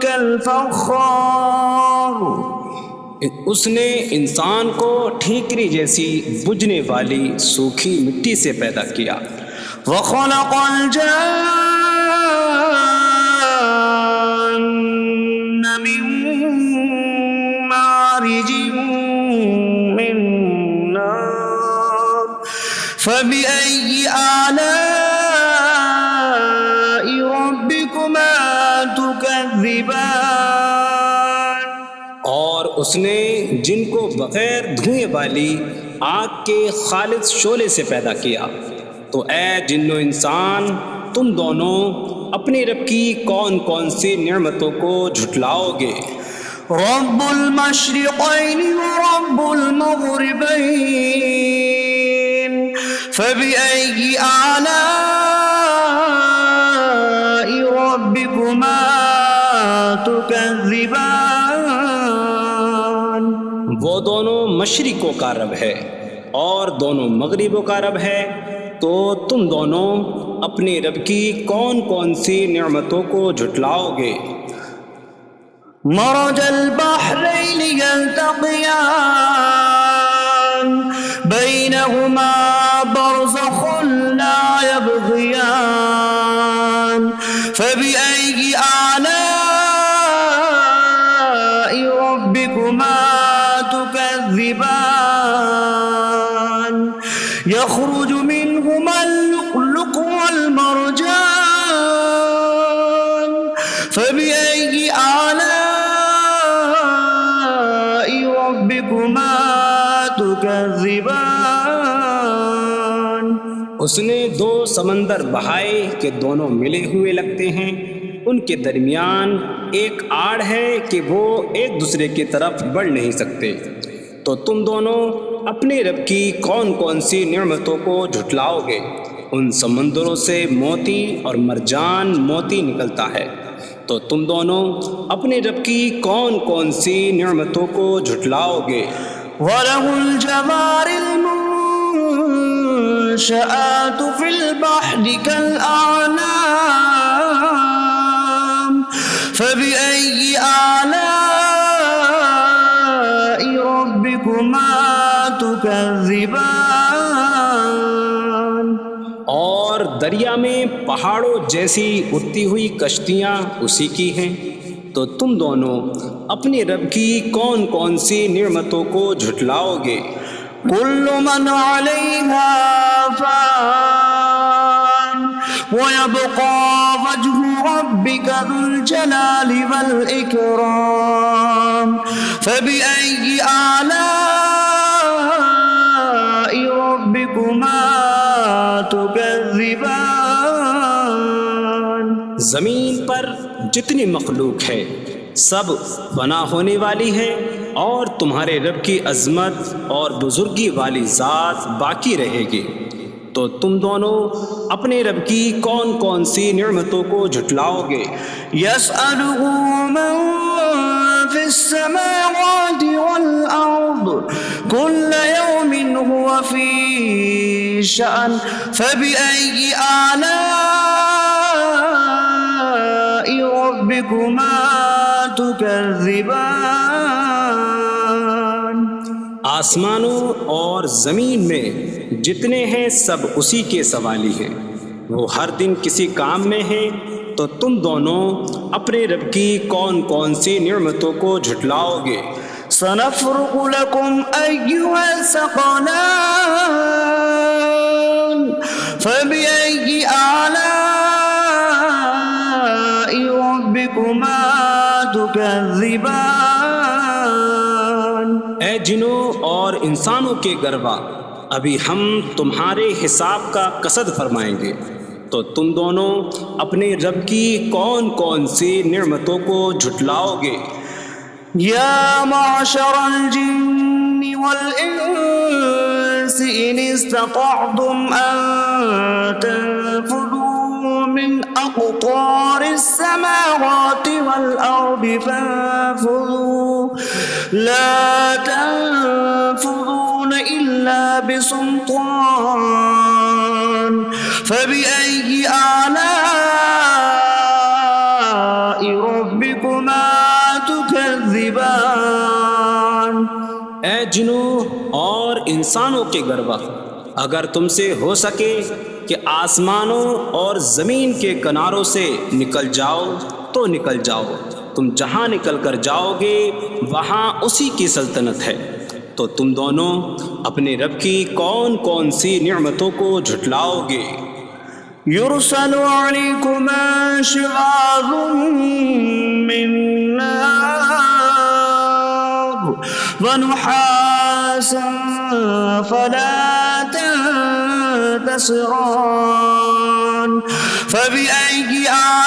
کالفخار. اس نے انسان کو ٹھیکری جیسی بجھنے والی سوکھی مٹی سے پیدا کیا. وخلق الجان من مارج من نار فبأي آلاء ربكما تكذبان. اور اس نے جن کو بغیر دھوئیں والی آگ کے خالص شعلے سے پیدا کیا. تو اے جن و انسان تم دونوں اپنی رب کی کون کون سی نعمتوں کو جھٹلاؤ گے. رب المشرقین ورب المغربین فبأي آلاء ربكما تكذبان. وہ دونوں مشرقوں کا رب ہے اور دونوں مغربوں کا رب ہے. تو تم دونوں اپنی رب کی کون کون سی نعمتوں کو جھٹلاؤ گے. مرج البحرین یلتقیان بینہما برزخ لا یبغیان فبأي آلاء ربكما تكذبان. يخرج منهما اللؤلؤ والمرجان فبأي آلاء ربكما تكذبان. اس نے دو سمندر بہائے کہ دونوں ملے ہوئے لگتے ہیں، ان کے درمیان ایک آڑ ہے کہ وہ ایک دوسرے کی طرف بڑھ نہیں سکتے، تو تم دونوں اپنے رب کی کون کون سی نعمتوں کو جھٹلاؤ گے؟ ان سمندروں سے موتی اور مرجان موتی نکلتا ہے، تو تم دونوں اپنے رب کی کون کون سی نعمتوں کو جھٹلاؤ گے؟ وَلَهُ الْجَوَارِ الْمُنشَآتُ فِي الْبَحْرِ كَالْأَعْلَامِ فَبِأَيِّ آلَاءِ رَبِّكُمَا تُكَذِّبَانِ؟ اور دریا میں پہاڑوں جیسی اڑتی ہوئی کشتیاں اسی کی ہیں، تو تم دونوں اپنے رب کی کون کون سی نعمتوں کو جھٹلاؤ گے؟ كُلُّ مَنْ عَلَيْهَا فَانٍ وَيَبْقَى وَجْهُ رَبِّكَ ذُو الْجَلَالِ وَالْإِكْرَامِ فَبِأَيِّ آلَاءِ رَبِّكُمَا تُكَذِّبَانِ؟ زمین پر جتنی مخلوق ہے سب فنا ہونے والی ہے، اور تمہارے رب کی عظمت اور بزرگی والی ذات باقی رہے گی، تو تم دونوں اپنے رب کی کون کون سی نعمتوں کو جھٹلاؤ گے؟ يَسْأَلُهُ مَن فِي السَّمَاوَاتِ وَالْأَرْضِ كُلَّ يَوْمٍ هُوَ فِي شَأْنٍ فَبِأَيِّ آلَاءِ رَبِّكُمَا تُكَذِّبَانِ؟ آسمانوں اور زمین میں جتنے ہیں سب اسی کے سوالی ہیں، وہ ہر دن کسی کام میں ہیں، تو تم دونوں اپنے رب کی کون کون سی نعمتوں کو جھٹلاؤ گے؟ سَنَفْرُغُ لَكُمْ أَيُّهَ الثَّقَلَانِ فَبِأَيِّ آلَاءِ رَبِّكُمَا تُكَذِّبَانِ؟ اے جنوں اور انسانوں کے گروہ، ابھی ہم تمہارے حساب کا قصد فرمائیں گے، تو تم دونوں اپنے رب کی کون کون سی نعمتوں کو جھٹلاؤ گے؟ يَا مَعْشَرَ الْجِنِّ وَالْإِنسِ إِنِ اسْتَطَعْتُمْ أَن تَنفُذُوا مِنْ أَقْطَارِ السَّمَاوَاتِ وَالْأَرْضِ فَانفُذُوا لَا تَنفُذُونَ إِلَّا بِسُلْطَانٍ فَبِأَيِّ آلَاءِ رَبِّكُمَا تُكَذِّبَانِ؟ اے جنوں اور انسانوں کے گروہ، اگر تم سے ہو سکے کہ آسمانوں اور زمین کے کناروں سے نکل جاؤ تو نکل جاؤ، تم جہاں نکل کر جاؤ گے وہاں اسی کی سلطنت ہے، تو تم دونوں اپنے رب کی کون کون سی نعمتوں کو جھٹلاؤ گے؟ يُرْسَلُ عَلَيْكُمَا شِوَاظٌ مِّن نَّارٍ وَنُحَاسٌ فَلَا تَنتَصِرَانِ فَبِأَيِّ آلَاءِ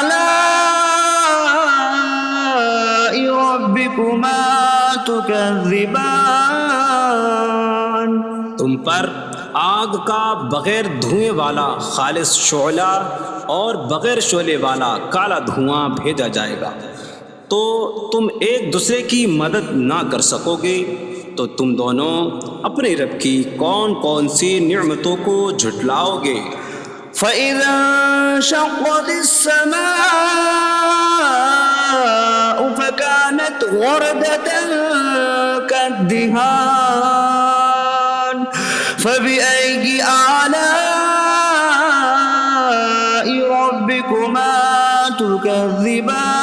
رَبِّكُمَا تُكَذِّبَانِ؟ تم پر آگ کا بغیر دھوئیں والا خالص شعلہ اور بغیر شعلے والا کالا دھواں بھیجا جائے گا، تو تم ایک دوسرے کی مدد نہ کر سکو گے، تو تم دونوں اپنے رب کی کون کون سی نعمتوں کو جھٹلاؤ گے؟ فَإِذَا انشَقَّتِ السَّمَاءُ فَكَانَتْ وَرْدَةً كَالدِّهَانِ فَبِأَيِّ آلَاءِ رَبِّكُمَا تُكَذِّبَانِ؟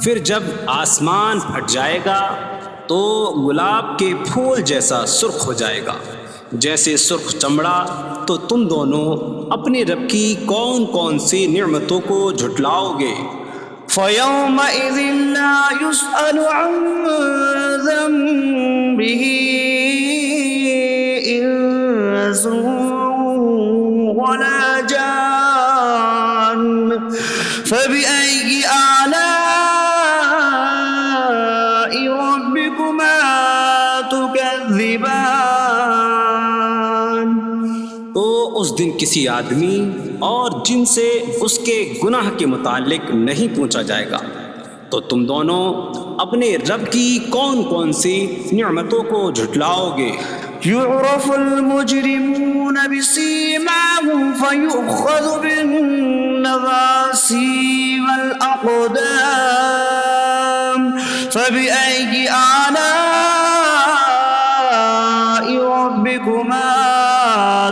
پھر جب آسمان پھٹ جائے گا تو گلاب کے پھول جیسا سرخ ہو جائے گا، جیسے سرخ چمڑا، تو تم دونوں اپنے رب کی کون کون سی نعمتوں کو جھٹلاؤ گے؟ فَيَوْمَئِذٍ لَا يُسْأَلُ عَن ذَنبِهِ إِنسٌ فبأي آلاء ربكما تكذبان. تو اس دن کسی آدمی اور جن سے اس کے گناہ کے متعلق نہیں پوچھا جائے گا. تو تم دونوں اپنے رب کی کون کون سی نعمتوں کو جھٹلاؤ گے؟ يعرف المجرمون بسيماهم فيؤخذ بالنواصي والأقدام. فبأي آلاء ربكما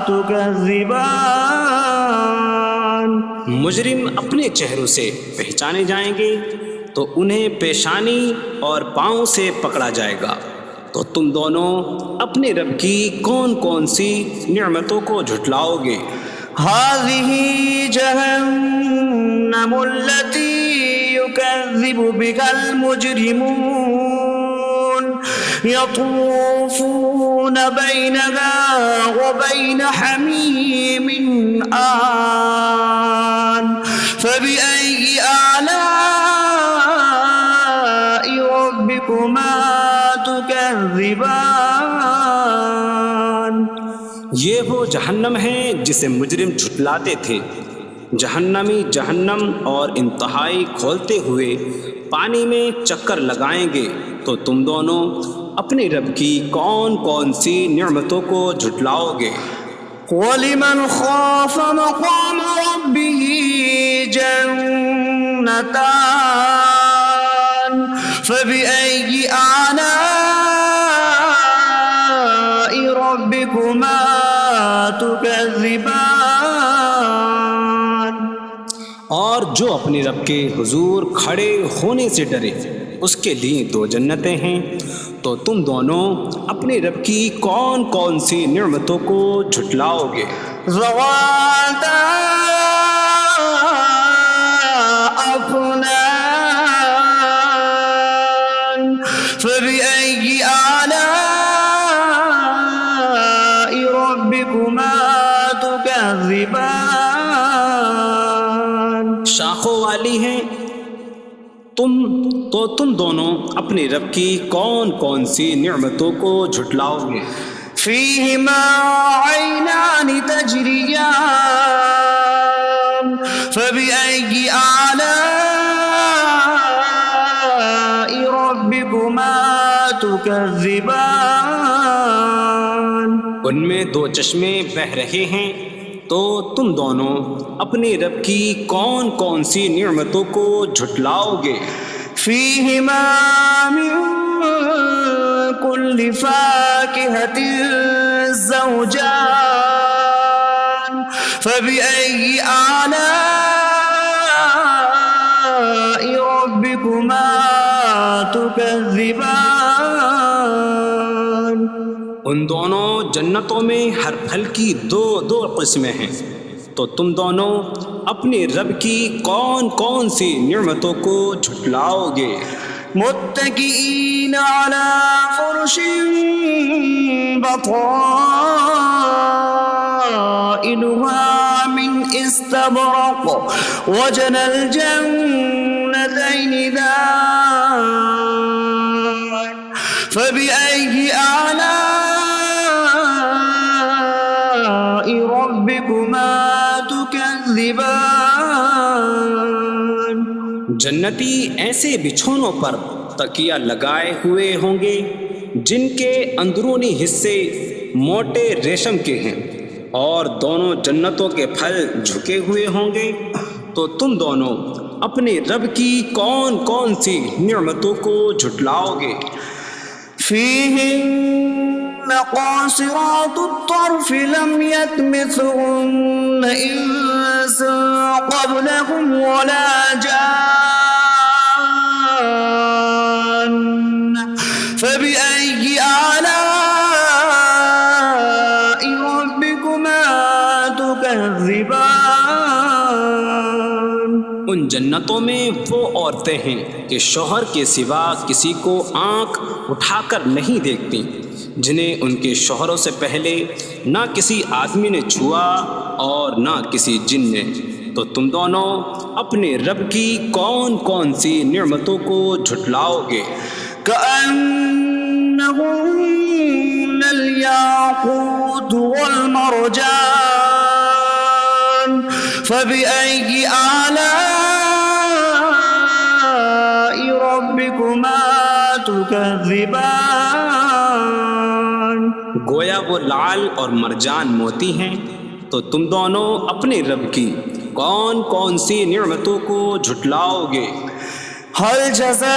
تكذبان. مجرم اپنے چہروں سے پہچانے جائیں گے تو انہیں پیشانی اور پاؤں سے پکڑا جائے گا. تو تم دونوں اپنے رب کی کون کون سی نعمتوں کو جھٹلاؤ گے؟ هذه جهنم التي يكذب بها المجرمون يطوفون بينها وبين حميم آن. فبأي آلاء ربكما تكذبان. یہ وہ جہنم ہے جسے مجرم جھٹلاتے تھے. جہنمی جہنم اور انتہائی کھولتے ہوئے پانی میں چکر لگائیں گے. تو تم دونوں اپنے رب کی کون کون سی نعمتوں کو جھٹلاؤ گے؟ وَلِمَنْ خَافَ مَقَامَ رَبِّهِ جَنَّتَانِ. فَبِأَيِّ آلَاءِ رَبِّكُمَا تُكَذِّبَانِ. اور جو اپنے رب کے حضور کھڑے ہونے سے ڈرے اس کے لیے دو جنتیں ہیں. تو تم دونوں اپنے رب کی کون کون سی نعمتوں کو جھٹلاؤ گے؟ ذواتا افنان. فبأي آلاء ربكما تكذبان. شاخوں والی ہیں. تم دونوں اپنے رب کی کون کون سی نعمتوں کو جھٹلاؤ گے؟ فيهما عينان تجريان. فبأي آلاء ربكما تكذبان. ان میں دو چشمے بہہ رہے ہیں. تو تم دونوں اپنے رب کی کون کون سی نعمتوں کو جھٹلاؤ گے؟ فيهما من كل فاكهة زوجان. فبأي آلاء ربكما تكذبان. ان دونوں جنتوں میں ہر پھل کی دو قسمیں ہیں. تو تم دونوں اپنے رب کی کون کون سی نعمتوں کو جھٹلاؤ گے؟ متكئين على فرش بطائنها من استبرق وجنى الجنتين دان. فبأي آلاء ربكما تكذبان. جنتی ایسے بچھونوں پر تکیہ لگائے ہوئے ہوں گے جن کے اندرونی حصے موٹے ریشم کے ہیں اور دونوں جنتوں کے پھل جھکے ہوئے ہوں گے. تو تم دونوں اپنے رب کی کون کون سی نعمتوں کو جھٹلاؤ گے؟ فيهن قاصرات الطرف لم يطمثهن إنس قبلهم ولا جان. فبأي آلاء ربكما تكذبان. ان جنتوں میں وہ عورتیں ہیں کہ شوہر کے سوا کسی کو آنکھ اٹھا کر نہیں دیکھتی، جنہیں ان کے شوہروں سے پہلے نہ کسی آدمی نے چھوا اور نہ کسی جن نے. تو تم دونوں اپنے رب کی کون کون سی نعمتوں کو جھٹلاؤ گے؟ كأنهن الياقوت والمرجان فبأي آلاء ربكما تكذبان گویا وہ لعل اور مرجان موتی ہیں، تو تم دونوں اپنے رب کی کون کون سی نعمتوں کو جھٹلاؤ گے؟ هل جزاء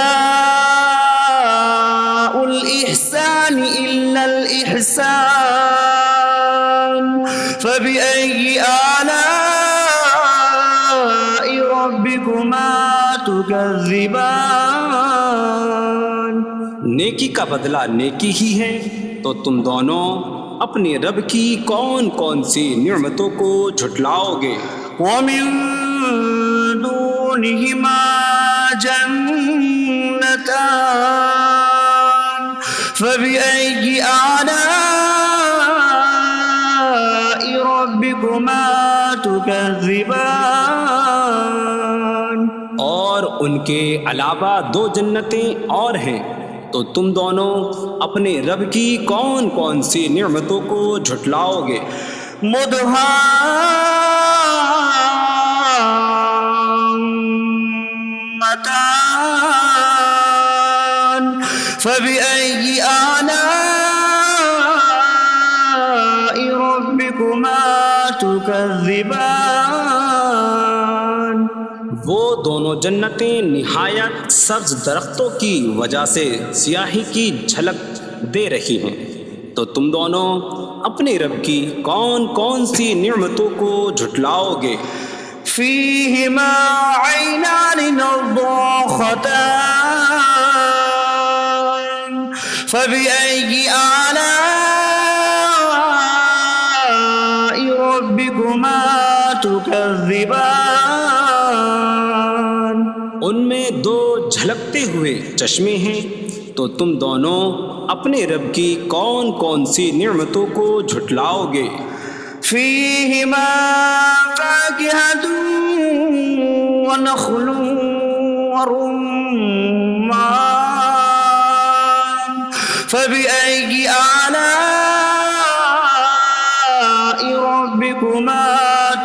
الإحسان إلا الإحسان فبأي آلاء ربكما تكذبان نیکی کا بدلہ نیکی ہی ہے، تو تم دونوں اپنے رب کی کون کون سی نعمتوں کو جھٹلاؤ گے؟ ومن دونهما جنتان فبأي آلاء ربكما تكذبان اور ان کے علاوہ دو جنتیں اور ہیں، تو تم دونوں اپنے رب کی کون کون سی نعمتوں کو جھٹلاؤ گے؟ مدهامتان فبأي آلاء ربكما تكذبان وہ دونوں جنتیں نہایت سبز درختوں کی وجہ سے سیاہی کی جھلک دے رہی ہیں، تو تم دونوں اپنے رب کی کون کون سی نعمتوں کو جھٹلاؤ گے؟ فيهما عينان نضاختان فبأي آلاء ربكما تكذبان ان میں دو جھلکتے ہوئے چشمے ہیں، تو تم دونوں اپنے رب کی کون کون سی نعمتوں کو جھٹلاؤ گے؟ فيهما فاكهة ونخل ورمان فبأي آلاء ربكما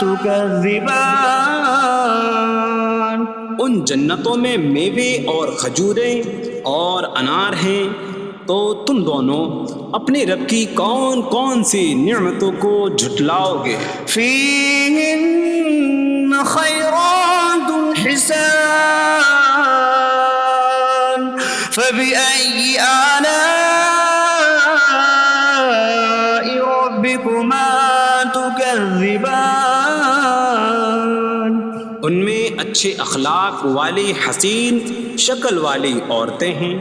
تكذبان ان جنتوں میں میوے اور کھجوریں اور انار ہیں، تو تم دونوں اپنے رب کی کون کون سی نعمتوں کو جھٹلاؤ گے؟ فيهن خيرات حسان فبأي آلاء ربكما تكذبان ان میں اچھے اخلاق والی حسین شکل والی عورتیں ہیں،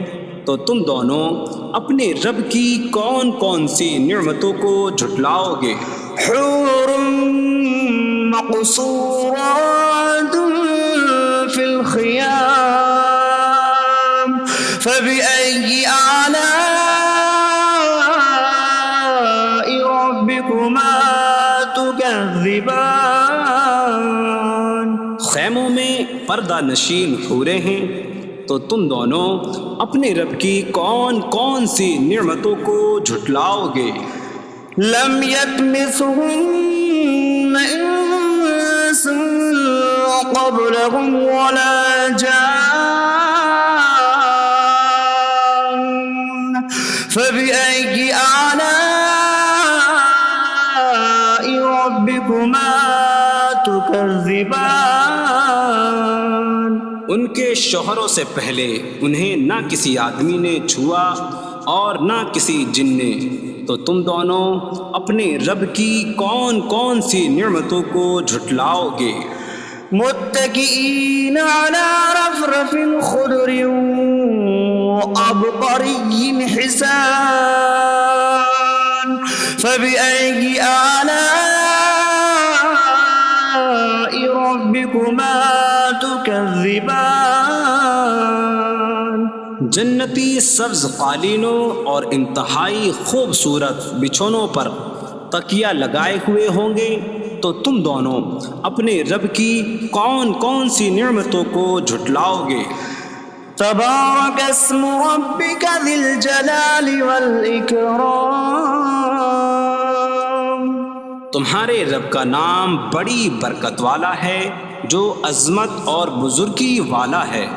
تو تم دونوں اپنے رب کی کون کون سی نعمتوں کو جھٹلاؤ گے؟ حور مقصورات في الخيام فبأي آلاء ربكما تكذبان خیموں میں پردہ نشین حوریں ہیں، تو تم دونوں اپنے رب کی کون کون سی نعمتوں کو جھٹلاؤ گے؟ لم يطمثهن انس قبلهم ولا جان فبأي آلاء ربكما تكذبان ان کے شوہروں سے پہلے انہیں نہ کسی آدمی نے چھوا اور نہ کسی جن نے، تو تم دونوں اپنے رب کی کون کون سی نعمتوں کو جھٹلاؤ گے؟ متكئين على رفرف خضر وعبقري حسان فبأي آلاء ربكما تكذبان جنتی سبز قالینوں اور انتہائی خوبصورت بچھونوں پر تکیہ لگائے ہوئے ہوں گے، تو تم دونوں اپنے رب کی کون کون سی نعمتوں کو جھٹلاؤ گے۔ تبارک اسم ربک ذی الجلال والاکرام، تمہارے رب کا نام بڑی برکت والا ہے جو عظمت اور بزرگی والا ہے۔